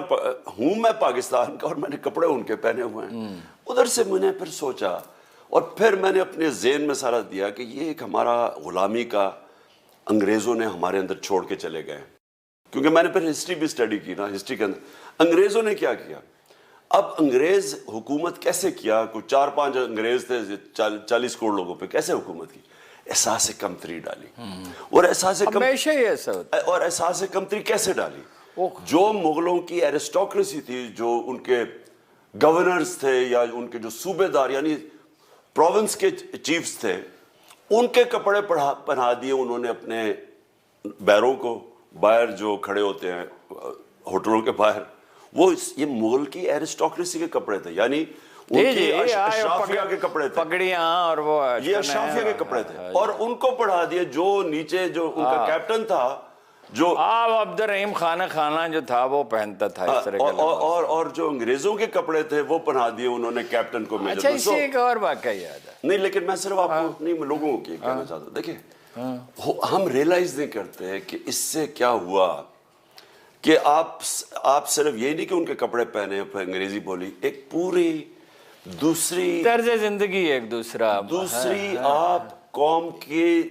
ہوں، میں پاکستان کا اور میں نے کپڑے ان کے پہنے ہوئے ہیں. ادھر سے میں نے پھر سوچا، اور پھر میں نے اپنے ذہن میں سارا دیا کہ یہ ایک ہمارا غلامی کا انگریزوں نے ہمارے اندر چھوڑ کے چلے گئے. کیونکہ میں نے پھر ہسٹری بھی اسٹڈی کی نا، ہسٹری کے اندر انگریزوں نے کیا کیا. اب انگریز حکومت کیسے کیا، کوئی 4-5 انگریز تھے 40 کروڑ لوگوں پہ، کیسے حکومت کی؟ احساس کمتری ڈالی. اور احساس کمتری کیسے ڈالی؟ جو مغلوں کی ایرسٹوکریسی تھی، جو ان کے گورنرز تھے یا ان کے جو صوبے دار یعنی پروونس کے چیفز تھے، ان کے کپڑے پہنا دیے انہوں نے اپنے بیروں کو. باہر جو کھڑے ہوتے ہیں ہوٹلوں کے باہر، وہ یہ مغل کی ایرسٹوکریسی کے کپڑے تھے، یعنی ان کی اشرافیہ کے کپڑے تھے، پگڑیاں، اور وہ یہ اشرافیہ کے کپڑے تھے. اور ان کو پڑھا دیے جو نیچے جو ان کا کیپٹن تھا، جو عبد الرحیم خانہ جو تھا وہ پہنتا تھا اس طرح کا، اور جو انگریزوں کے کپڑے تھے وہ پہنا دیے انہوں نے کیپٹن کو. اچھا اس سے ایک اور واقعہ یاد ہے. نہیں لیکن میں صرف آپ کو نہیں، لوگوں کو کہنا چاہتا ہوں. دیکھیں ہم ریلائز نہیں کرتے کہ اس سے کیا ہوا کہ آپ صرف یہ نہیں کہ ان کے کپڑے پہنے، انگریزی بولی، ایک پوری دوسری طرز زندگی، ایک دوسری آپ قوم کی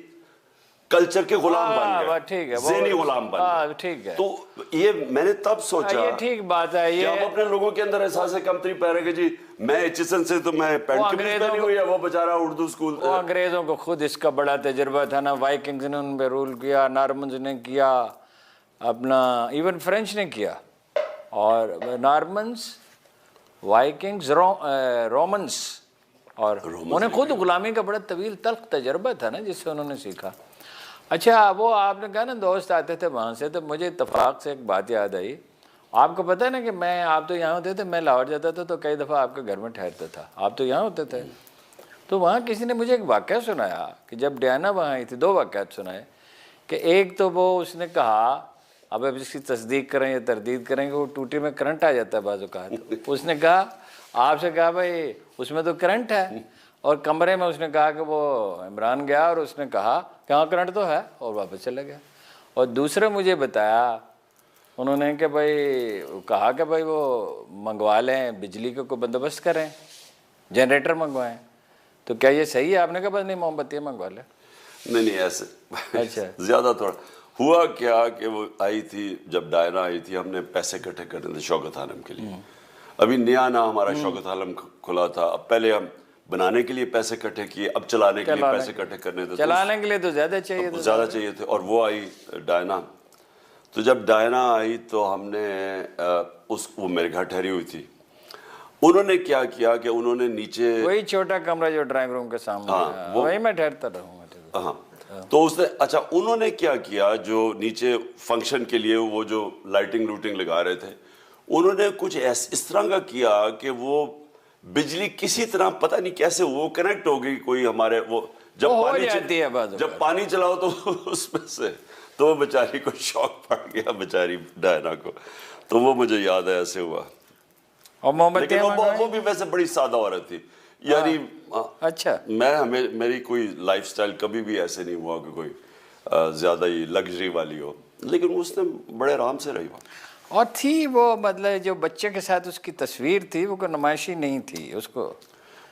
کلچر کے غلام بن گئے، ذہنی غلام بن گئے. ٹھیک ہے. تو یہ میں نے تب سوچا یہ ٹھیک بات ہے، کہ ہم اپنے لوگوں کے اندر احساس کمتری پہ رہے کہ جی میں ایچسن سے تو میں پینٹ قمیض پہنی ہوئی ہے، وہ بیچارہ اردو اسکول. وہ انگریزوں کو خود اس کا بڑا تجربہ تھا نا، وائکنگز نے ان پہ رول کیا، نارمنز نے کیا اپنا، ایون فرینچ نے کیا، اور نارمنز، وائکنگز، رومنز، اور انہیں خود غلامی کا بڑا طویل تلخ تجربہ تھا نا جس سے انہوں نے سیکھا. اچھا وہ آپ نے کہا نا دوست آتے تھے وہاں سے، تو مجھے اتفاق سے ایک بات یاد آئی. آپ کو پتہ ہے نا کہ آپ تو یہاں ہوتے تھے، میں لاہور جاتا تھا تو کئی دفعہ آپ کے گھر میں ٹھہرتا تھا، آپ تو یہاں ہوتے تھے. تو وہاں کسی نے مجھے ایک واقعہ سنایا کہ جب ڈیانا وہاں آئی تھی، 2 واقعات سنائے. کہ ایک تو وہ اس نے کہا، اب اس کی تصدیق کریں یا تردید کریں کہ وہ ٹوٹی میں کرنٹ آ جاتا ہے بعض اوقات. اس نے کہا، آپ سے کہا بھائی اس میں تو کرنٹ ہے، اور کمرے میں اس نے کہا کہ وہ عمران گیا اور اس نے کہا کہ ہاں کرنٹ تو ہے، اور واپس چلا گیا. اور دوسرا مجھے بتایا انہوں نے کہ بھائی کہا کہ بھائی وہ منگوا لیں، بجلی کا کوئی بندوبست کریں، جنریٹر منگوائیں. تو کیا یہ صحیح ہے؟ آپ نے کہا بس نہیں، موم بتیاں منگوا لیں. نہیں ایسے اچھا زیادہ تھوڑا ہوا کیا کہ وہ آئی تھی، جب ڈائنا آئی تھی، ہم نے پیسے اکٹھے کرنے تھے شوکت عالم کے لیے. ابھی نیا ہمارا شوکت عالم کھلا تھا. اب پہلے ہم بنانے کے لیے پیسے اکٹھے کیے, اب چلانے کے لیے پیسے اکٹھے کرنے تھے, چلانے کے لیے تو زیادہ چاہیے تھے. اور وہ آئی ڈائنا. تو جب ڈائنا آئی تو ہم نے وہ میرے گھر ٹھہری ہوئی تھی. انہوں نے کیا کیا کہ انہوں نے نیچے وہی چھوٹا کمرہ جو ڈرائنگ روم کے سامنے, وہی میں ٹھہرتا رہوں گا. ہاں, تو اس نے اچھا انہوں نے کیا کیا, جو نیچے فنکشن کے لیے وہ جو لائٹنگ لوٹنگ لگا رہے تھے, انہوں نے کچھ اس طرح کا کیا کہ وہ بجلی کسی طرح پتہ نہیں کیسے وہ کنیکٹ ہو گئی کوئی ہمارے, وہ جب پانی چلاؤ تو اس میں سے, تو وہ بیچاری کو شوق پڑ گیا بیچاری ڈائنا کو. تو وہ مجھے یاد ہے ایسے ہوا. لیکن وہ بھی ویسے بڑی سادہ عورت تھی یعنی. اچھا, میری کوئی لائف سٹائل کبھی بھی ایسے نہیں ہوا کہ کوئی زیادہ ہی لگژری والی ہو, لیکن اس نے بڑے آرام سے رہی. اور تھی وہ مطلب جو بچے کے ساتھ اس کی تصویر تھی وہ کوئی نمائشی نہیں تھی, اس کو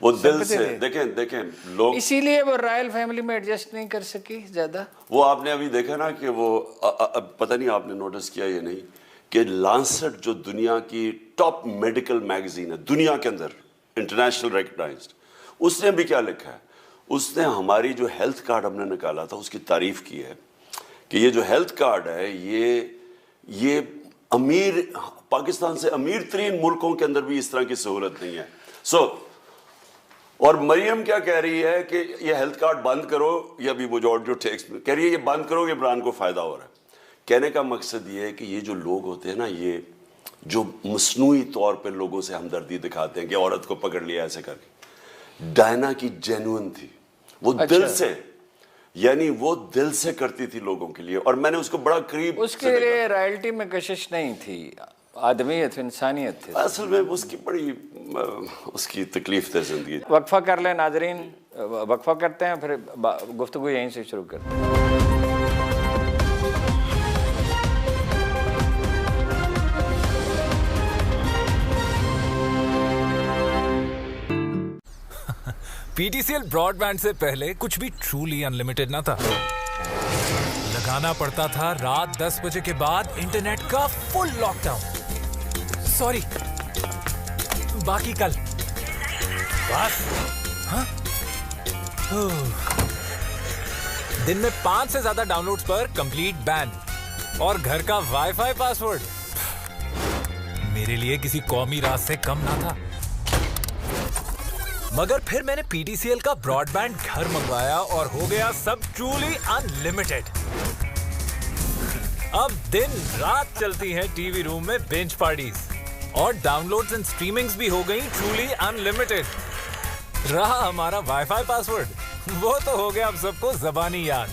وہ دل سے دیکھیں لوگ, اسی لیے وہ رائل فیملی میں ایڈجسٹ نہیں کر سکی زیادہ. وہ آپ نے ابھی دیکھا نا کہ وہ پتہ نہیں آپ نے نوٹس کیا یا نہیں کہ لانسٹ جو دنیا کی ٹاپ میڈیکل میگزین ہے دنیا کے اندر, انٹرنیشنل ریکگنائزڈ, اس نے بھی کیا لکھا ہے, اس نے ہماری جو ہیلتھ کارڈ ہم نے نکالا تھا اس کی تعریف کی ہے کہ یہ جو ہیلتھ کارڈ ہے یہ امیر, پاکستان سے امیر ترین ملکوں کے اندر بھی اس طرح کی سہولت نہیں ہے. اور مریم کیا کہہ رہی ہے کہ یہ ہیلتھ کارڈ بند کرو, یا بھی وہ جو ٹیکس کہہ رہی ہے یہ بند کرو, یہ عمران کو فائدہ ہو رہا ہے. کہنے کا مقصد یہ ہے کہ یہ جو لوگ ہوتے ہیں نا, یہ جو مصنوعی طور پہ لوگوں سے ہمدردی دکھاتے ہیں کہ عورت کو پکڑ لیا ایسے کر کے, ڈائنا کی جینوئن تھی, وہ دل سے, یعنی وہ دل سے کرتی تھی لوگوں کے لیے. اور میں نے اس کو بڑا قریب, اس کے لیے رائلٹی میں کشش نہیں تھی, آدمیت انسانیت تھی اصل میں. اس کی بڑی اس کی تکلیف تھی زندگی. وقفہ کر لیں ناظرین, وقفہ کرتے ہیں پھر گفتگو یہیں سے شروع کرتے ہیں. P T C L broadband سے پہلے کچھ بھی ٹرولی انلیمیٹڈ نہ تھا. لگانا پڑتا تھا رات 10 بجے کے بعد انٹرنیٹ کا فل لاک ڈاؤن. سوری, باقی کل. بس دن میں 5 سے زیادہ ڈاؤن لوڈز پر کمپلیٹ بین, اور گھر کا وائی فائی پاسورڈ میرے لیے کسی قومی راز سے کم نہ تھا. مگر پھر میں نے پی ٹی سی ایل کا براڈ بینڈ گھر منگوایا اور ہو گیا سب ٹرولی انلیمیٹڈ. اب دن رات چلتی ہیں ٹی وی روم میں بینچ پارٹیز, اور ڈاؤن لوڈز اینڈ سٹریمنگز بھی ہو گئی ٹرولی انلیمیٹڈ. رہا ہمارا وائی فائی پاسورڈ, وہ تو ہو گیا اب سب کو زبانی یاد.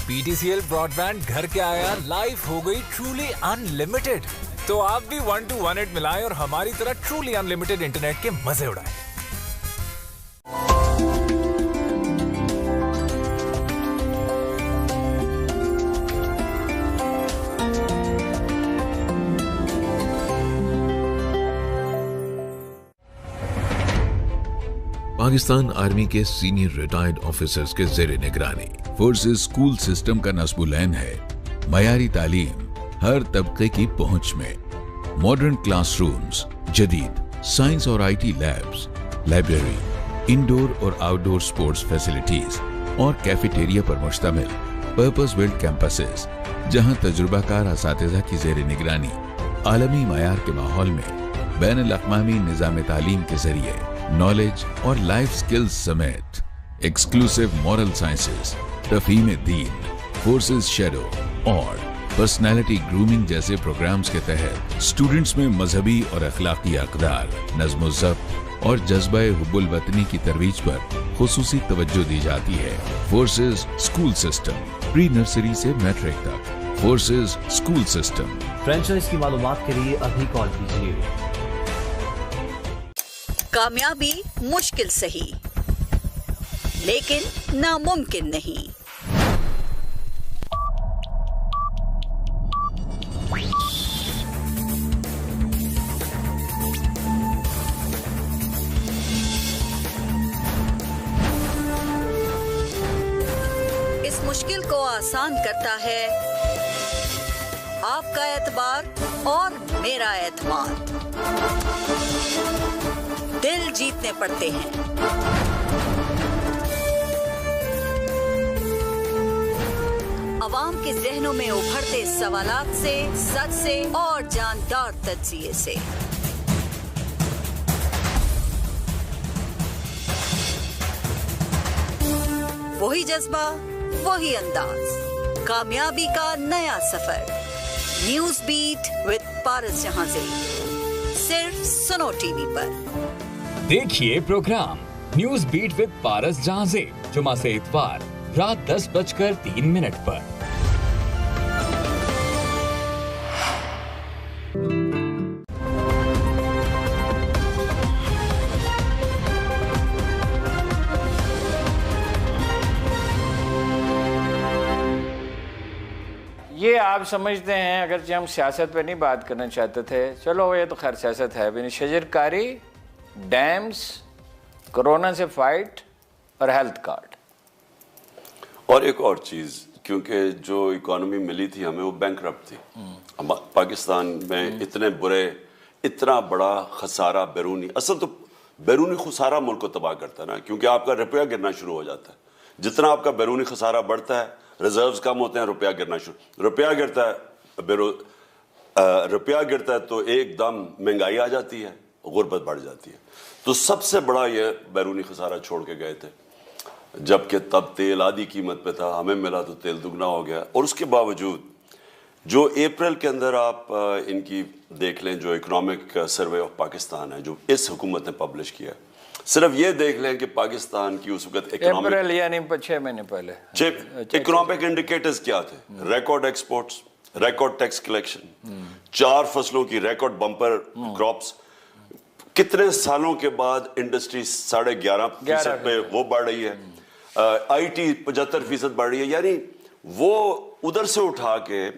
P T C L broadband گھر کے آیا, لائف ہو گئی ٹرولی انلیمیٹڈ. تو آپ بھی 1 to 1 ملائیں اور ہماری طرح ٹرولی انلیمیٹڈ انٹرنیٹ کے مزے اڑائیں. پاکستان آرمی کے سینئر ریٹائرڈ آفیسرز کے زیر نگرانی فورسز اسکول سسٹم کا نصب العین ہے. معیاری تعلیم ہر طبقے کی پہنچ میں. ماڈرن کلاس رومز, جدید سائنس اور I T labs, library, indoor اور آؤٹ ڈور سپورٹس فیسلٹیز اور کیفیٹیریا پر مشتمل پرپز بلڈ کیمپسز, جہاں تجربہ کار اساتذہ کی زیر نگرانی عالمی معیار کے ماحول میں بین الاقوامی نظام تعلیم کے ذریعے نالج اور لائف سکلز سمیت ایکسکلوسیو مورل سائنسز, تفہیم دین, فورسز شیڈو اور پرسنالٹی گرومنگ جیسے پروگرامز کے تحت اسٹوڈنٹس میں مذہبی اور اخلاقی اقدار, نظم و ضبط اور جذبہ حب الوطنی کی ترویج پر خصوصی توجہ دی جاتی ہے. Forces school system, pre nursery سے میٹرک تک. Forces school system. فرینچائز کی معلومات کے لیے ابھی کال کیجیے. کامیابی مشکل سہی لیکن ناممکن نہیں. اس مشکل کو آسان کرتا ہے آپ کا اعتبار اور میرا اعتماد. دل جیتنے پڑتے ہیں عوام کے ذہنوں میں ابھرتے سوالات سے، سچ سے اور جاندار تجزیے سے۔ وہی جذبہ، وہی انداز، کامیابی کا نیا سفر۔ نیوز بیٹ وتھ پارس جہاں زیب، صرف سنو ٹی وی پر۔ دیکھیے پروگرام نیوز بیٹ وتھ پارس جہاں زیب جمعہ سے اتوار رات 10:03 پر۔ یہ آپ سمجھتے ہیں، اگرچہ ہم سیاست پہ نہیں بات کرنا چاہتے تھے، چلو یہ تو خیر سیاست ہے بھی نہیں، شجرکاری، ڈیمز، کرونا سے فائٹ اور ہیلتھ کارڈ۔ اور ایک اور چیز، کیونکہ جو اکانومی ملی تھی ہمیں وہ بینکرپٹ تھی۔ پاکستان میں اتنے برے، اتنا بڑا خسارہ بیرونی، اصل تو بیرونی خسارہ ملک کو تباہ کرتا ہے نا، کیونکہ آپ کا روپیہ گرنا شروع ہو جاتا ہے۔ جتنا آپ کا بیرونی خسارہ بڑھتا ہے، ریزروز کم ہوتے ہیں، روپیہ گرنا شروع، روپیہ گرتا ہے تو ایک دم مہنگائی آ جاتی ہے، غربت بڑھ جاتی ہے۔ تو سب سے بڑا یہ بیرونی خسارہ چھوڑ کے گئے تھے، جبکہ تب تیل آدھی قیمت پہ تھا، ہمیں ملا تو تیل دگنا ہو گیا۔ اور اس کے باوجود جو اپریل کے اندر آپ ان کی دیکھ لیں، جو اکنامک سروے آف پاکستان ہے جو اس حکومت نے پبلش کیا ہے، صرف یہ دیکھ لیں کہ پاکستان کی اس وقت اپریل یعنی 6 مہینے پہلے اکنامک انڈیکیٹرز کیا تھے؟ Record exports, record tax collection, 4 فصلوں کی ریکارڈ بمپر کراپس، کتنے سالوں کے بعد انڈسٹری 11.5% پہ وہ بڑھ رہی ہے، آئی ٹی 75% بڑھ رہی ہے۔ یعنی وہ ادھر سے اٹھا کے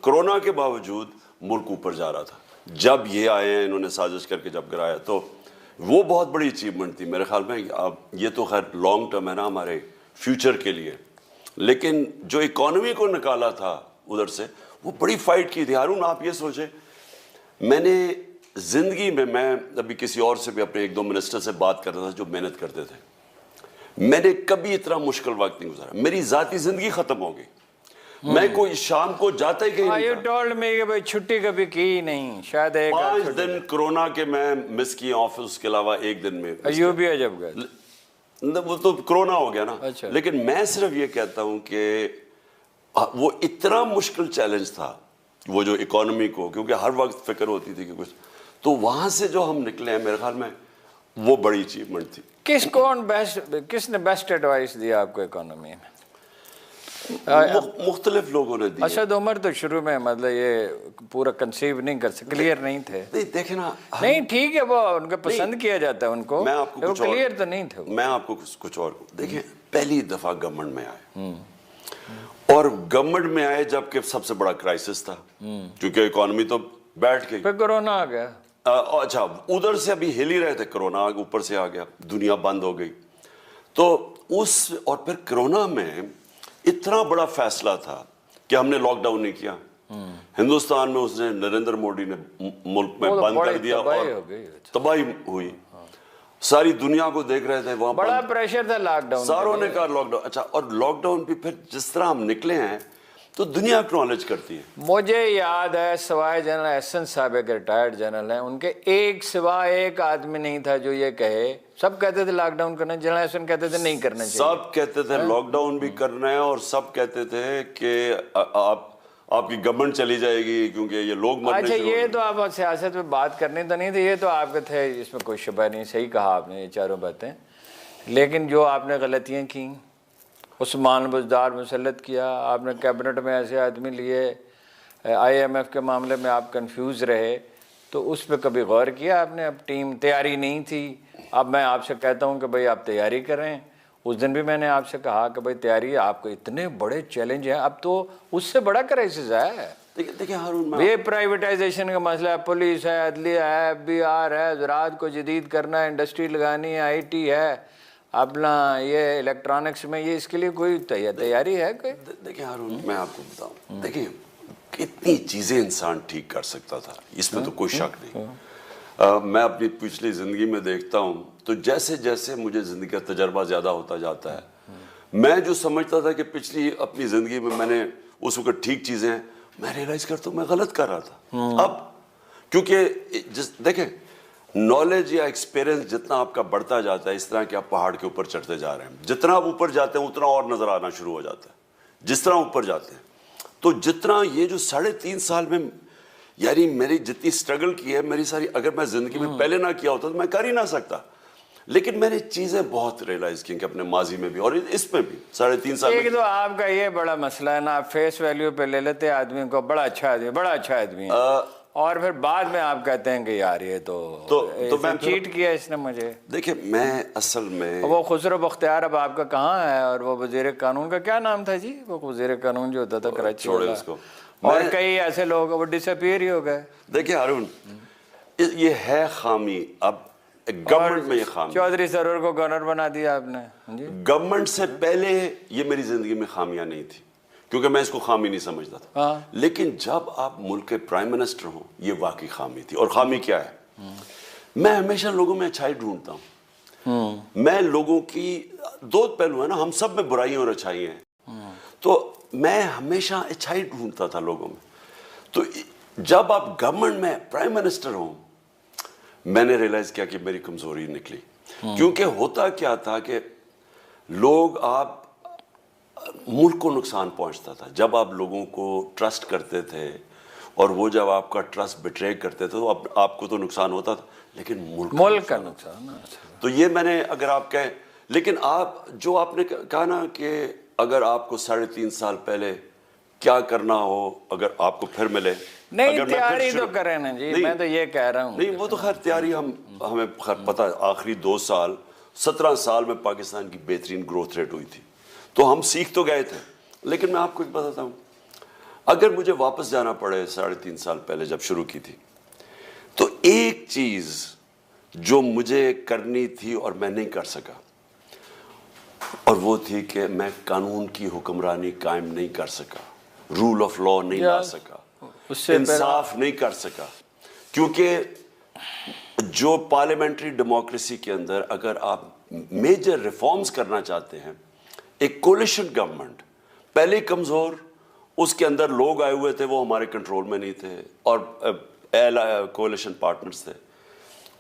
کرونا کے باوجود ملک اوپر جا رہا تھا۔ جب یہ آئے ہیں، انہوں نے سازش کر کے جب گرایا، تو وہ بہت بڑی اچیومنٹ تھی میرے خیال میں۔ اب یہ تو خیر لانگ ٹرم ہے نا ہمارے فیوچر کے لیے، لیکن جو اکانومی کو نکالا تھا ادھر سے، وہ بڑی فائٹ کی تھی۔ ہارون آپ یہ سوچیں، میں نے زندگی میں ابھی کسی اور سے بھی اپنے 1-2 منسٹر سے بات کرتا تھا جو محنت کرتے تھے، میں نے کبھی اتنا مشکل وقت نہیں گزارا۔ میری ذاتی زندگی ختم ہو گئی، میں کوئی شام کو جاتا ہی کہیں نہیں تھا۔ You told me کہ بھئی چھٹی کبھی کی نہیں، شاید 5 دن کرونا کے میں مس کیے آفس کے علاوہ 1 دن میں۔ ایوبی ہے جب گئے، وہ تو کرونا ہو گیا نا۔ لیکن میں صرف یہ کہتا ہوں کہ وہ اتنا مشکل چیلنج تھا وہ جو اکانومی کو، کیونکہ ہر وقت فکر ہوتی تھی کہ کچھ، تو وہاں سے جو ہم نکلے ہیں میرے خیال میں وہ بڑی اچیومنٹ تھی۔ کس نے بیسٹ ایڈوائس دیا آپ کو اکانومی میں؟ مختلف لوگوں نے دی۔ اسد عمر تو شروع میں مطلب یہ پورا کنسیو نہیں کر سکتے، کلیئر نہیں تھے۔ دیکھیں نا، نہیں ٹھیک ہے، وہ ان کو پسند کیا جاتا ہے ان کو، میں آپ کو کچھ اور کلیئر تو نہیں تھے۔ میں آپ کو کچھ اور دیکھیں، پہلی دفعہ گورنمنٹ میں آئے، اور گورنمنٹ میں آئے جب کہ سب سے بڑا کرائسس تھا، کیونکہ اکانومی تو بیٹھ گئی، پھر کرونا آ گیا۔ اچھا ادھر سے ابھی ہل ہی رہے تھے، کرونا اوپر سے آ گیا، دنیا بند ہو گئی۔ تو اور پھر کرونا میں اتنا بڑا فیصلہ تھا کہ ہم نے لاک ڈاؤن نہیں کیا۔ ہندوستان میں اس نے نریندر موڈی نے ملک میں بند کر دیا اور تباہی ہوئی، ساری دنیا کو دیکھ رہے تھے، وہاں بڑا پریشر تھا لاک ڈاؤن، ساروں نے کہا لاک ڈاؤن۔ اچھا، اور لاک ڈاؤن بھی پھر جس طرح ہم نکلے ہیں تو دنیا اکنالج کرتی ہے۔ مجھے یاد ہے سوائے جنرل احسن صاحب کے ریٹائرڈ جنرل ہیں، ان کے ایک آدمی نہیں تھا جو یہ کہے، سب کہتے تھے لاک ڈاؤن کرنا، جنرل احسن کہتے تھے نہیں کرنا چاہیے، سب کہتے تھے لاک ڈاؤن بھی کرنا ہے، اور سب کہتے تھے کہ آپ کی گورنمنٹ چلی جائے گی کیونکہ یہ لوگ مرنے شروع۔ اچھا، یہ تو آپ سیاست میں بات کرنی تو نہیں تھی، یہ تو آپ کے تھے، اس میں کوئی شبہ نہیں، صحیح کہا آپ نے یہ چاروں باتیں۔ لیکن جو آپ نے غلطیاں کی، عثمان بزدار مسلط کیا، آپ نے کیبنٹ میں ایسے آدمی لیے، آئی ایم ایف کے معاملے میں آپ کنفیوز رہے، تو اس پہ کبھی غور کیا آپ نے؟ اب ٹیم تیاری نہیں تھی، اب میں آپ سے کہتا ہوں کہ بھئی آپ تیاری کریں۔ اس دن بھی میں نے آپ سے کہا کہ بھئی تیاری، آپ کو اتنے بڑے چیلنج ہیں، اب تو اس سے بڑا کرائسس ہے۔ دیکھیں ہارون، یہ پرائیویٹائزیشن کا مسئلہ ہے، پولیس ہے، عدلیہ ہے، FBR ہے، زراعت کو جدید کرنا ہے، انڈسٹری لگانی ہے، IT ہے، اپنا یہ الیکٹرانکس میں، یہ اس کے لیے کوئی تیاری ہے کوئی؟ دیکھیں ہارون، میں آپ کو بتاؤں، دیکھیں کتنی چیزیں انسان ٹھیک کر سکتا تھا، اس میں تو کوئی شک نہیں۔ میں اپنی پچھلی زندگی میں دیکھتا ہوں تو جیسے جیسے مجھے زندگی کا تجربہ زیادہ ہوتا جاتا ہے، میں جو سمجھتا تھا کہ پچھلی اپنی زندگی میں میں نے اس وقت ٹھیک چیزیں ہیں، میں ریئلائز کرتا ہوں میں غلط کر رہا تھا. اب کیونکہ دیکھیں نالج یا ایکسپیرینس جتنا آپ کا بڑھتا جاتا ہے، اس طرح کہ آپ پہاڑ کے اوپر چڑھتے جا رہے ہیں، جتنا آپ اوپر جاتے ہیں اتنا اور نظر آنا شروع ہو جاتا ہے. جس طرح اوپر جاتے ہیں تو جتنا یہ جو 3.5 سال میں یعنی میری جتنی سٹرگل کی ہے میری ساری، اگر میں زندگی میں پہلے نہ کیا ہوتا تو میں کر ہی نہ سکتا. لیکن میں نے چیزیں بہت ریئلائز کی کہ اپنے ماضی میں بھی اور اس میں بھی 3.5 سال میں. ایک تو آپ کا یہ بڑا مسئلہ ہے نا، آپ فیس ویلیو پہ لے لیتے آدمی کو، بڑا اچھا آدمی، بڑا اچھا آدمی ہے، اور پھر بعد میں آپ کہتے ہیں کہ یار یہ تو میں چیٹ کیا اس نے مجھے. دیکھیں میں اصل میں وہ خسرو بختیار اب آپ کا کہاں ہے؟ اور وہ وزیر قانون کا کیا نام تھا جی؟ وہ وزیر قانون جو ہوتا تھا کراچی والا، اور کئی ایسے لوگ وہ ڈس اپیئر ہی ہو گئے. دیکھیں ہارون، یہ ہے خامی. اب گورنمنٹ میں یہ خامی، چودھری سرور کو گورنر بنا دیا آپ نے. گورنمنٹ سے پہلے یہ میری زندگی میں خامیاں نہیں تھی کیونکہ میں اس کو خامی نہیں سمجھتا تھا. لیکن جب آپ ملک کے پرائم منسٹر ہوں یہ واقعی خامی تھی. اور خامی کیا ہے؟ میں ہمیشہ لوگوں میں اچھائی ڈھونڈتا ہوں. میں لوگوں کی دو پہلو ہیں نا، ہم سب میں برائیاں اور اچھائی ہیں، تو میں ہمیشہ اچھائی ڈھونڈتا تھا لوگوں میں. تو جب آپ گورنمنٹ میں پرائم منسٹر ہوں میں نے ریئلائز کیا کہ میری کمزوری نکلی. کیونکہ ہوتا کیا تھا کہ لوگ آپ ملک کو نقصان پہنچتا تھا جب آپ لوگوں کو ٹرسٹ کرتے تھے، اور وہ جب آپ کا ٹرسٹ بٹرے کرتے تھے تو آپ کو تو نقصان ہوتا تھا لیکن ملک کا نقصان. تو یہ میں نے اگر آپ کہیں، لیکن آپ جو آپ نے کہا نا کہ اگر آپ کو 3.5 سال پہلے کیا کرنا ہو اگر آپ کو پھر ملے، نہیں تیاری تو کریں نا جی. میں تو یہ کہہ رہا ہوں نہیں وہ تو خیر تیاری ہمیں خیر پتہ ہے. آخری 2 سال 17 سال میں پاکستان کی بہترین گروتھ ریٹ ہوئی تھی تو ہم سیکھ تو گئے تھے. لیکن میں آپ کو ایک بتاتا ہوں، اگر مجھے واپس جانا پڑے 3.5 سال پہلے جب شروع کی تھی، تو ایک چیز جو مجھے کرنی تھی اور میں نہیں کر سکا، اور وہ تھی کہ میں قانون کی حکمرانی قائم نہیں کر سکا، رول آف لا نہیں لا سکا، انصاف نہیں کر سکا. کیونکہ جو پارلیمنٹری ڈیموکریسی کے اندر اگر آپ میجر ریفارمز کرنا چاہتے ہیں، ایک کولیشن گورنمنٹ پہلے کمزور، اس کے اندر لوگ آئے ہوئے تھے وہ ہمارے کنٹرول میں نہیں تھے اور کولیشن پارٹنرز تھے،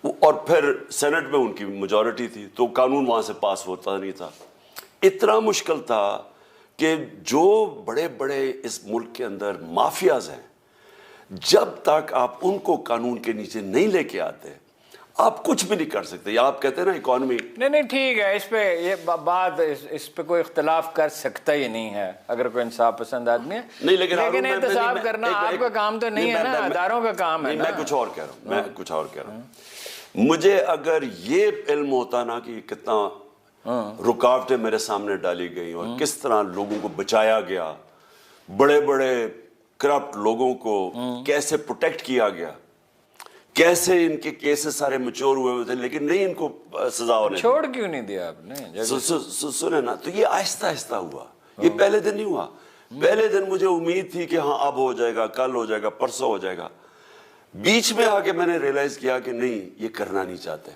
اور پھر سینٹ میں ان کی میجورٹی تھی تو قانون وہاں سے پاس ہوتا نہیں تھا. اتنا مشکل تھا کہ جو بڑے بڑے اس ملک کے اندر مافیاز ہیں، جب تک آپ ان کو قانون کے نیچے نہیں لے کے آتے آپ کچھ بھی نہیں کر سکتے. یا آپ کہتے ہیں نا اکانومی، نہیں ٹھیک ہے، اس پہ یہ بات اس پہ کوئی اختلاف کر سکتا ہی نہیں ہے اگر کوئی انصاف پسند آدمی ہے. نہیں لیکن احتساب کرنا آپ کا کام تو نہیں ہے نا، اداروں کا کام ہے. میں کچھ اور کہہ رہا ہوں. مجھے اگر یہ علم ہوتا نا کہ کتنا رکاوٹیں میرے سامنے ڈالی گئی اور کس طرح لوگوں کو بچایا گیا، بڑے بڑے کرپٹ لوگوں کو کیسے پروٹیکٹ کیا گیا، کیسے ان کے کیسز سارے میچور ہوئے تھے لیکن نہیں ان کو سزا ہونے چھوڑ کیوں نہیں دیا آپ نے؟ سنے نا، تو یہ آہستہ آہستہ ہوا، یہ پہلے دن نہیں ہوا. پہلے دن مجھے امید تھی کہ ہاں اب ہو جائے گا، کل ہو جائے گا، پرسوں ہو جائے گا. بیچ میں آ کے میں نے ریئلائز کیا کہ نہیں، یہ کرنا نہیں چاہتے.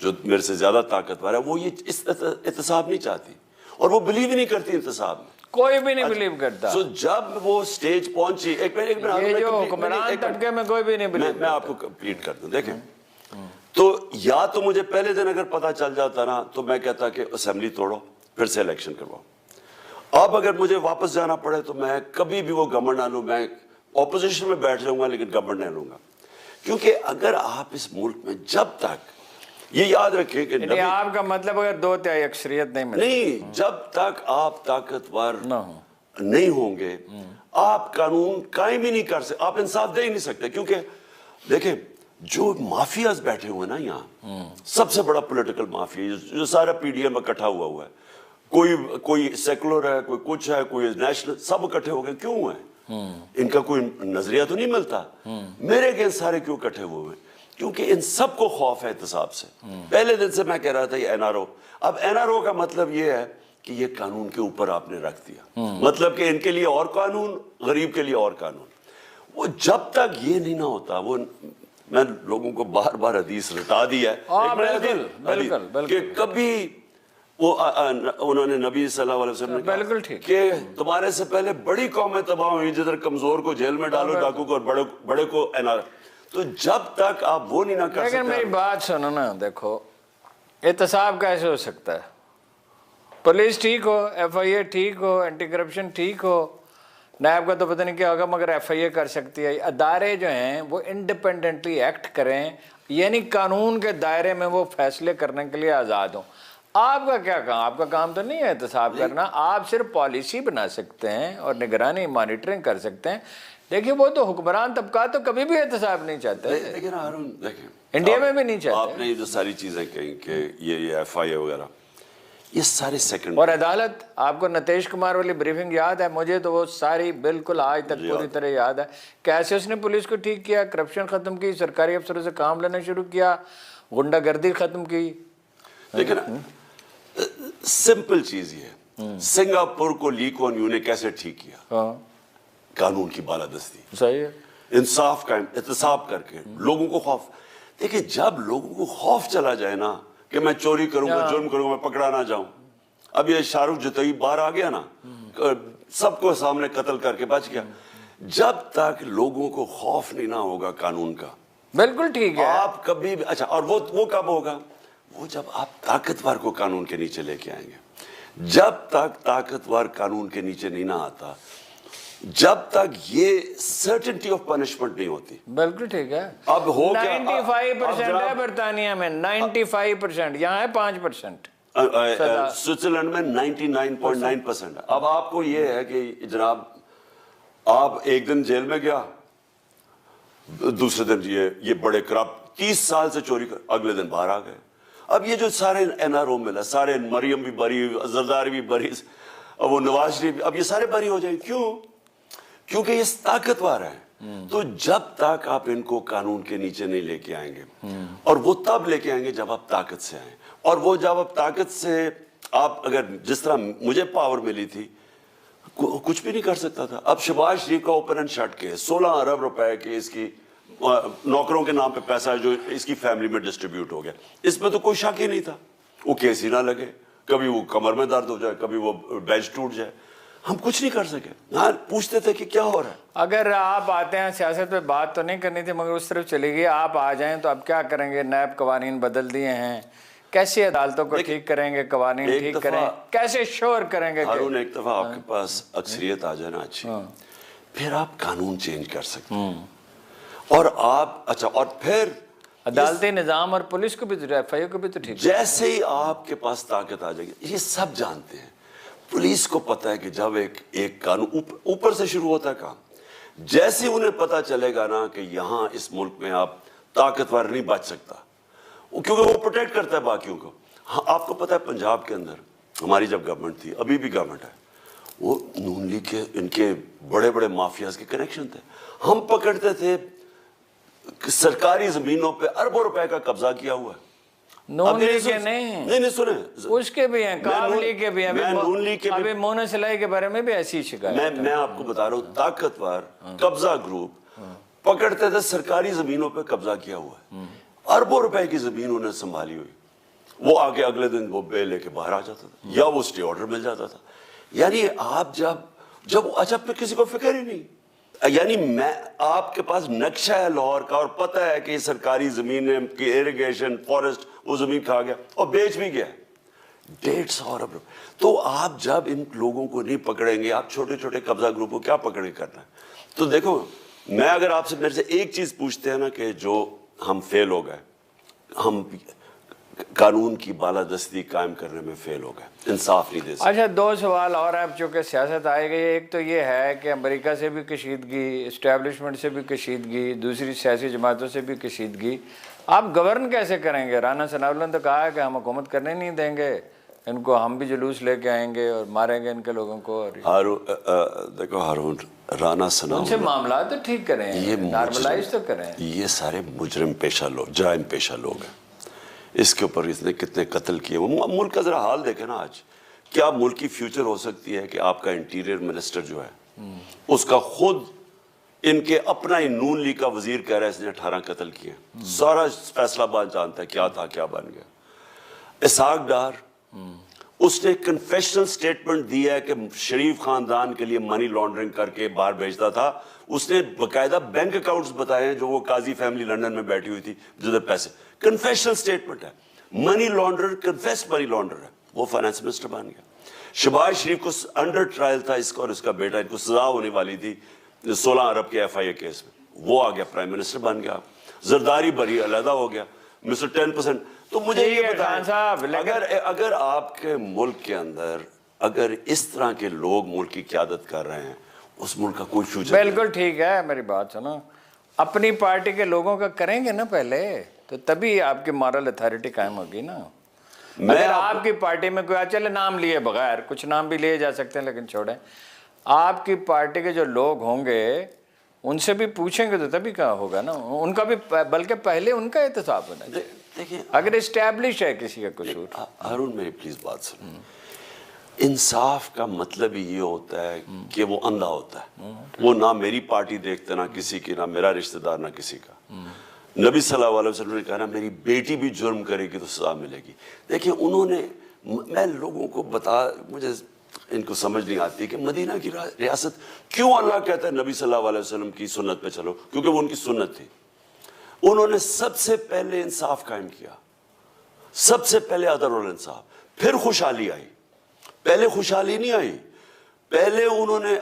جو میرے سے زیادہ طاقتور ہے وہ یہ احتساب نہیں چاہتی اور وہ بلیو ہی نہیں کرتی احتساب میں. کوئی بھی نہیں بلیو کرتا. تو جب وہ سٹیج پہنچی، یہ جو حکمران طبقے میں کوئی بھی نہیں بلیو کرتا. میں آپ کو کمپلیٹ کر دوں. دیکھیں تو یا تو مجھے پہلے دن اگر پتہ چل جاتا نا تو میں کہتا کہ اسمبلی توڑو پھر سے الیکشن کرواؤ. اب اگر مجھے واپس جانا پڑے تو میں کبھی بھی وہ گورنمنٹ نہ لوں، میں اپوزیشن میں بیٹھ جاؤں گا لیکن گورنمنٹ نہیں لوں گا. کیونکہ اگر آپ اس ملک میں جب تک یہ یاد رکھیں کہ آپ کا مطلب اگر 2/3 اکثریت نہیں، جب تک آپ طاقتور نہیں ہوں گے آپ قانون قائم ہی نہیں کر سکتے، آپ انصاف دے ہی نہیں سکتے. کیونکہ دیکھیں جو مافیاز بیٹھے ہوئے نا یہاں، سب سے بڑا پولیٹیکل مافیا جو سارا پی ڈی ایم میں اکٹھا ہوا ہے، کوئی سیکولر ہے، کوئی کچھ ہے، کوئی نیشنل، سب اکٹھے ہو گئے. کیوں ہوئے ہیں؟ ان کا کوئی نظریہ تو نہیں ملتا. میرے اگینسٹ سارے کیوں اکٹھے ہوئے ہیں؟ کیونکہ ان سب کو خوف ہے احتساب سے. پہلے دن سے میں کہہ رہا تھا یہ این آر او. اب این آر او کا مطلب یہ ہے کہ یہ قانون کے اوپر آپ نے رکھ دیا، مطلب کہ ان کے لیے اور قانون، غریب کے لیے اور قانون. وہ جب تک یہ نہیں نہ ہوتا، وہ میں لوگوں کو بار بار حدیث رٹا دی ہے کہ کبھی وہ انہوں نے نبی صلی اللہ علیہ وسلم نے بالکل ٹھیک کہ تمہارے سے پہلے بڑی قومیں تباہ ہوئی، جدھر کمزور کو جیل میں ڈالو، ڈاکو کو، اور بڑے کو تو جب تک آپ وہ نہیں نہ کر سکتے. لیکن میری بات سنو نا، دیکھو احتساب کیسے ہو سکتا ہے؟ پولیس ٹھیک ہو، ایف آئی اے ٹھیک ہو، اینٹی کرپشن ٹھیک ہو، نیب کا تو پتہ نہیں کیا ہوگا، مگر ایف آئی اے کر سکتی ہے. ادارے جو ہیں وہ انڈیپینڈنٹلی ایکٹ کریں، یعنی قانون کے دائرے میں وہ فیصلے کرنے کے لیے آزاد ہوں. آپ کا کیا کام؟ آپ کا کام تو نہیں ہے احتساب کرنا، آپ صرف پالیسی بنا سکتے ہیں اور نگرانی مانیٹرنگ کر سکتے ہیں. دیکھیے وہ تو حکمران طبقات تو کبھی بھی احتساب نہیں چاہتے، لیکن ہارون دیکھیں انڈیا میں بھی نہیں چاہتے. آپ نے یہ جو ساری چیزیں کہیں کہ یہ ایف آئی اے وغیرہ، یہ سارے سیکنڈ. اور عدالت، آپ کو نتیش کمار والی بریفنگ یاد ہے؟ مجھے تو وہ ساری بالکل آج تک پوری طرح یاد ہے. کیسے اس نے پولیس کو ٹھیک کیا، کرپشن ختم کی، سرکاری افسروں سے کام لینا شروع کیا، غنڈہ گردی ختم کی. لیکن سمپل چیز یہ ہے، سنگاپور کو لی کوان یو نے کیسے ٹھیک کیا؟ قانون کی بالادستی، صحیح ہے، انصاف قائم، احتساب کر کے لوگوں کو خوف. دیکھیں جب لوگوں کو خوف چلا جائے نا کہ میں چوری کروں گا، جرم کروں گا، میں پکڑا نہ جاؤں. اب یہ شاہ رخ جتوئی باہر آ گیا نا، سب کو سامنے قتل کر کے بچ گیا. جب تک لوگوں کو خوف نہیں نہ ہوگا قانون کا، بالکل ٹھیک ہے. آپ کبھی بھی اچھا، اور وہ کب ہوگا؟ وہ جب آپ طاقتور کو قانون کے نیچے لے کے آئیں گے. جب تک طاقتور قانون کے نیچے نہیں نہ آتا، جب تک یہ سرٹنٹی آف پنشمنٹ نہیں ہوتی. بالکل ٹھیک ہے. اب ہو کیا 95% ہے برطانیہ میں، 95%، یہاں ہے 5%. سوئٹزرلینڈ میں 99.9% ہے. اب آپ کو یہ ہے کہ جناب آپ ایک دن جیل میں گیا، دوسرے دن یہ بڑے کرپٹ 30 سال سے چوری کر، اگلے دن باہر آ گئے. اب یہ جو سارے این آر او ملا، سارے مریم بھی بری، زرداری بھی بری، اب وہ نواز شریف، اب یہ سارے بری ہو جائیں. کیوں؟ کیونکہ یہ طاقتور ہیں. تو جب تک آپ ان کو قانون کے نیچے نہیں لے کے آئیں گے، اور وہ تب لے کے آئیں گے جب آپ طاقت سے آئیں. اور وہ جب آپ طاقت سے، آپ اگر جس طرح مجھے پاور ملی تھی، کچھ بھی نہیں کر سکتا تھا. اب شہباز شریف کا اوپن اینڈ شٹ کے 16 ارب روپے کے اس کی نوکروں کے نام پہ پیسہ جو اس کی فیملی میں ڈسٹریبیوٹ ہو گیا، اس میں تو کوئی شک ہی نہیں تھا. وہ کیس ہی نہ لگے، کبھی وہ کمر میں درد ہو جائے، کبھی وہ بینچ ٹوٹ جائے، ہم کچھ نہیں کر سکے. ہاں پوچھتے تھے کہ کیا ہو رہا ہے. اگر آپ آتے ہیں، سیاست پہ بات تو نہیں کرنی تھی مگر اس طرف چلی گئی. آپ آ جائیں تو اب کیا کریں گے؟ نیب قوانین بدل دیے ہیں، کیسے عدالتوں کو ٹھیک کریں گے، قوانین ٹھیک کریں، کیسے شور کریں گے؟ ہارون ایک دفعہ آپ کے پاس اکثریت آ جائے نا اچھی، پھر آپ قانون چینج کر سکتے ہیں. اور آپ اچھا، اور پھر عدالتی نظام اور پولیس کو بھی، ایف آئی اے کو بھی تو ٹھیک. جیسے ہی آپ کے پاس طاقت آ جائے گی، یہ سب جانتے ہیں. پولیس کو پتہ ہے کہ جب ایک قانون اوپر سے شروع ہوتا ہے کام، جیسے انہیں پتہ چلے گا نا کہ یہاں اس ملک میں آپ طاقتور نہیں بچ سکتا، کیونکہ وہ پروٹیکٹ کرتا ہے باقیوں کو. ہاں آپ کو پتہ ہے پنجاب کے اندر ہماری جب گورنمنٹ تھی، ابھی بھی گورنمنٹ ہے، وہ نون لیگ کے ان کے بڑے بڑے مافیاز کے کنیکشن تھے. ہم پکڑتے تھے سرکاری زمینوں پہ اربوں روپے کا قبضہ کیا ہوا ہے. نون لیگ کے نہیں سنیں، اس کے بھی ہیں، کام لیگ کے بھی ہیں. ابھی مونا سلائی کے بارے میں بھی ایسی شکایت. میں آپ کو بتا رہا ہوں، طاقتور قبضہ گروپ پکڑتے تھے سرکاری زمینوں پہ قبضہ کیا ہوا ہے، اربوں روپے کی زمین انہیں سنبھالی ہوئی. وہ آگے اگلے دن وہ بے لے کے باہر آ جاتا تھا، یا وہ اسٹے آرڈر مل جاتا تھا. یعنی آپ جب اچھا پھر کسی کو فکر ہی نہیں. یعنی میں آپ کے پاس نقشہ ہے لاہور کا، اور پتہ ہے کہ سرکاری زمینیں کی ایریگیشن فارسٹ وہ زمین کھا گیا اور بیچ بھی گیا 150 ارب روپے. تو آپ جب ان لوگوں کو نہیں پکڑیں گے، آپ چھوٹے چھوٹے قبضہ گروپ کو کیا پکڑے کرنا ہے. تو دیکھو، میں اگر آپ سے میرے سے ایک چیز پوچھتے ہیں نا کہ جو ہم فیل ہو گئے، ہم قانون کی بالادستی قائم کرنے میں فیل ہو گئے، انصاف نہیں دے سکتے. اچھا 2 سوال اور اب چونکہ سیاست آئے گئی. ایک تو یہ ہے کہ امریکہ سے بھی کشیدگی، اسٹیبلشمنٹ سے بھی کشیدگی، دوسری سیاسی جماعتوں سے بھی کشیدگی. آپ گورن کیسے کریں گے؟ رانا ثناء اللہ نے تو کہا ہے کہ ہم حکومت کرنے نہیں دیں گے ان کو، ہم بھی جلوس لے کے آئیں گے اور ماریں گے ان کے لوگوں کو. دیکھو ہارون، رانا ثناء ان سے معاملات تو ٹھیک کریں، نارملائز تو کریں. یہ سارے مجرم پیشہ لوگ، جرائم پیشہ لوگ ہیں. اس کے اوپر اس نے کتنے قتل کیے. ملک کا ذرا حال دیکھیں نا آج. کیا ملک کی فیوچر ہو سکتی ہے کہ آپ کا انٹیریئر منسٹر جو ہے اس کا خود ان کے اپنا ہی نون لیگ کا وزیر کہہ رہا ہے اس نے 18 قتل کیے. سارا فیصلہ آباد جانتا ہے کیا تھا کیا بن گیا. اسحاق ڈار اس نے کنفیشنل سٹیٹمنٹ دیا ہے کہ شریف خاندان کے لیے منی لانڈرنگ کر کے باہر بھیجتا تھا. اس نے باقاعدہ بینک اکاؤنٹس بتائے ہیں جو وہ قاضی فیملی لندن میں بیٹھی ہوئی تھی جدھر پیسے. کنفیشنل سٹیٹمنٹ ہے. منی لانڈرر کنفیس منی لانڈرر ہے. وہ فائنانس منسٹر بن گیا. شہباز شریف کو انڈر ٹرائل تھا اس کا اور اس کا بیٹا, ان کو سزا ہونے والی تھی 16 ارب کے FIA کیس میں. وہ آ گیا پرائم منسٹر بن گیا. زرداری بری علیحدہ ہو گیا مسٹر 10%. تو مجھے یہ بتائیں اگر آپ کے ملک کے اندر اگر اس طرح کے لوگ ملک کی قیادت کر رہے ہیں اس ملک کا کوئی فیوچر نہیں. بالکل ٹھیک ہے, میری بات سنو. اپنی پارٹی کے لوگوں کا کریں گے نا پہلے, تو تبھی آپ کی مورل اتھارٹی قائم ہوگی نا. اگر آپ کی پارٹی میں کوئی چلے نام لیے بغیر, کچھ نام بھی لیے جا سکتے ہیں لیکن چھوڑیں, آپ کی پارٹی کے جو لوگ ہوں گے ان سے بھی پوچھیں گے تو تبھی کہاں ہوگا نا. ان کا بھی بلکہ پہلے ان کا احتساب ہونا چاہیے. دیکھیں اگر اسٹیبلش ہے کسی کا قصور. ہارون میری پلیز بات سنیں. انصاف کا مطلب ہی یہ ہوتا ہے کہ وہ اندھا ہوتا ہے. وہ نہ میری پارٹی دیکھتے نہ کسی کی, نہ میرا رشتہ دار نہ کسی کا. نبی صلی اللہ علیہ وسلم نے کہا نا میری بیٹی بھی جرم کرے گی تو سزا ملے گی. دیکھیں انہوں نے, میں لوگوں کو مجھے ان کو سمجھ نہیں آتی کہ مدینہ کی ریاست کیوں اللہ کہتا ہے نبی صلی اللہ علیہ وسلم کی سنت پہ چلو, کیونکہ وہ ان کی سنت تھی. انہوں نے سب سے پہلے انصاف قائم کیا, سب سے پہلے عدل اور انصاف, پھر خوشحالی آئی. پہلے خوشحالی نہیں آئی, پہلے انہوں نے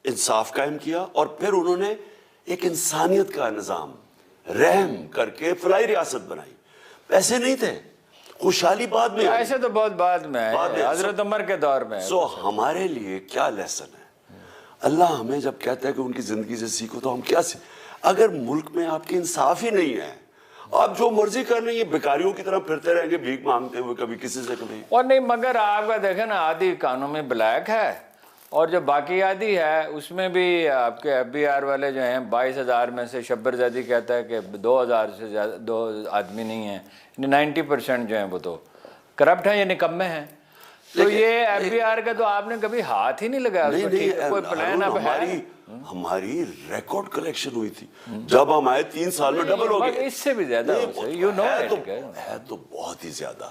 انصاف قائم کیا اور پھر انہوں نے ایک انسانیت کا نظام رحم کر کے فلاحی ریاست بنائی. پیسے نہیں تھے, خوشحالی بعد میں آئی. ایسے تو بہت بعد میں ہے, حضرت عمر کے دور میں. سو ہمارے لیے کیا لیسن ہے؟ اللہ ہمیں جب کہتا ہے کہ ان کی زندگی سے سیکھو تو ہم کیا سیکھیں؟ اگر ملک میں آپ کی انصاف ہی نہیں ہے, آپ جو مرضی کر لیں, یہ بیکاریوں کی طرح پھرتے رہیں گے بھیک مانگتے ہوئے, کبھی کسی سے کبھی. اور نہیں, مگر آپ کا دیکھیں نا, آدھی قانون میں بلیک ہے اور جو باقی آدھی ہے اس میں بھی آپ کے FBR والے جو ہیں 22,000 میں سے شبر زیدی کہتا ہے کہ 2,000 سے زیادہ 2 آدمی نہیں ہیں, 90% جو ہیں وہ تو کرپٹ ہیں یا نکمے ہیں. تو یہ FBR کا تو آپ نے کبھی ہاتھ ہی نہیں لگایا. کوئی پلان اب ہے؟ ہماری ریکارڈ کلیکشن ہوئی تھی جب ہم آئے 3 سال میں ڈبل ہو گئے. اس سے بھی زیادہ ہے تو بہت ہی زیادہ.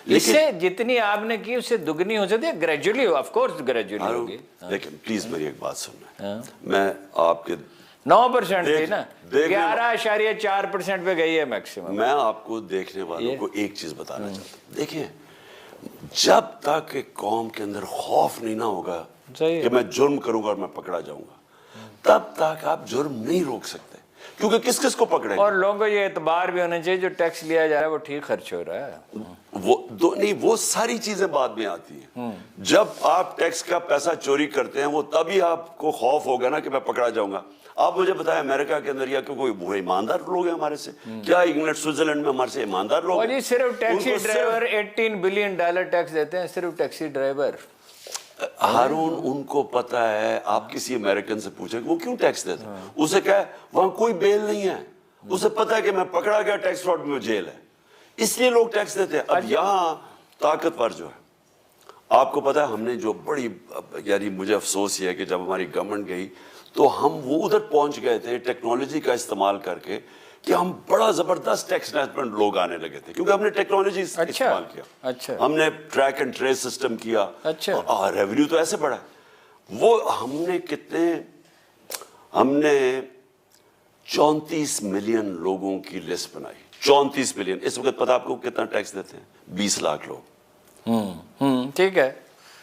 اس سے جتنی آپ نے کی اس سے دگنی ہو سکتی ہے, گریجولی آف کورس گریجولی ہوگی. لیکن پلیز میری ایک بات سننا, میں آپ کے 9% تھی نا, 11.4% پہ گئی ہے میکسیمم. میں آپ کو دیکھنے والوں کو ایک چیز بتانا چاہتا ہوں. دیکھیں, جب تک ایک قوم کے اندر خوف نہیں نہ ہوگا کہ میں جرم کروں گا اور میں پکڑا جاؤں گا, تب تک آپ جرم نہیں روک سکتے, کیونکہ کس کس کو پکڑے. اور لوگوں کو یہ اعتبار بھی ہونا چاہیے جو ٹیکس لیا جا رہا ہے وہ ٹھیک خرچ ہو رہا ہے. وہ ساری چیزیں بعد میں آتی ہیں. جب آپ ٹیکس کا پیسہ چوری کرتے ہیں وہ تبھی آپ کو خوف ہوگا نا کہ میں پکڑا جاؤں گا. آپ مجھے بتائیں امریکہ کے اندر یا کوئی وہ ایماندار لوگ ہیں ہمارے سے, کیا انگلینڈ سوئٹزرلینڈ میں ہمارے سے ایماندار لوگ ہیں؟ صرف ٹیکسی ڈرائیور $18 بلین ٹیکس دیتے ہیں, صرف ٹیکسی ڈرائیور. ہارون ان کو پتا ہے, آپ کسی امریکن سے پوچھیں کہ وہ کیوں ٹیکس دیتے ہیں, اسے کہے وہاں کوئی بیل نہیں ہے, اسے پتا ہے کہ میں پکڑا گیا ٹیکس فراڈ میں جیل ہے, اس لیے لوگ ٹیکس دیتے ہیں. اب یہاں طاقتور جو ہے, آپ کو پتا ہے ہم نے جو بڑی, یعنی مجھے افسوس یہ ہے کہ جب ہماری گورنمنٹ گئی تو ہم وہ ادھر پہنچ گئے تھے ٹیکنالوجی کا استعمال کر کے کہ ہم بڑا زبردست ٹیکس مینجمنٹ لوگ آنے لگے تھے, کیونکہ ہم نے ٹیکنالوجی استعمال کیا. ہم نے ٹریک اینڈ ٹریس سسٹم کیا, ریونیو تو ایسے بڑھا. وہ ہم نے کتنے, ہم نے 34 ملین لوگوں کی لسٹ بنائی. 34 ملین. اس وقت پتہ آپ کو کتنا ٹیکس دیتے ہیں؟ 20 لاکھ لوگ. ٹھیک ہے,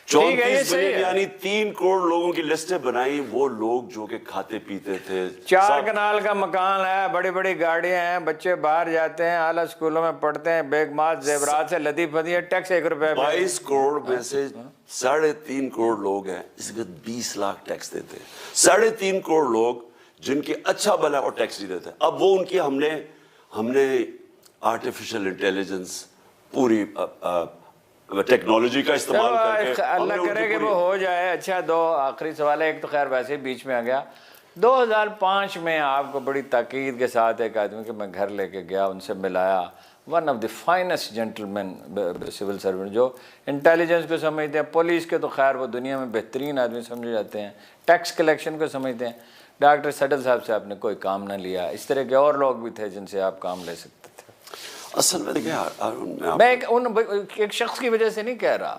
34 ملین یعنی 3 کروڑ لوگوں کی لسٹیں بنائی. وہ لوگ جو کہ کھاتے پیتے تھے, 4 کنال کا مکان ہے, بڑی بڑی گاڑیاں ہیں, بچے باہر جاتے ہیں, اعلیٰ اسکولوں میں پڑھتے ہیں, بیگ مات زیورات سے لدی پدی ہے, ٹیکس 1 روپے. 22 کروڑ میں سے 3.5 کروڑ لوگ ہیں اس کے 20 لاکھ ٹیکس دیتے ہیں. 3.5 کروڑ لوگ جن کے اچھا بھلا اور ٹیکس نہیں دیتے. اب وہ ان کی ہم نے آرٹیفیشل انٹیلیجنس پوری ٹیکنالوجی کا استعمال کر کے, اللہ کرے کہ وہ ہو جائے. اچھا, 2 آخری سوال ہے. ایک تو خیر ویسے ہی بیچ میں آ گیا. 2005 میں آپ کو بڑی تاکید کے ساتھ ایک آدمی کے میں گھر لے کے گیا, ان سے ملایا. One of the finest gentleman civil servant, جو انٹیلیجنس کو سمجھتے ہیں, پولیس کے تو خیر وہ دنیا میں بہترین آدمی سمجھے جاتے ہیں, ٹیکس کلیکشن کو سمجھتے ہیں. ڈاکٹر سڈل صاحب سے آپ نے کوئی کام نہ لیا. اس طرح کے اور لوگ بھی تھے جن سے آپ کام لے سکتے تھے. اصل میں میں ایک شخص کی وجہ سے نہیں کہہ رہا,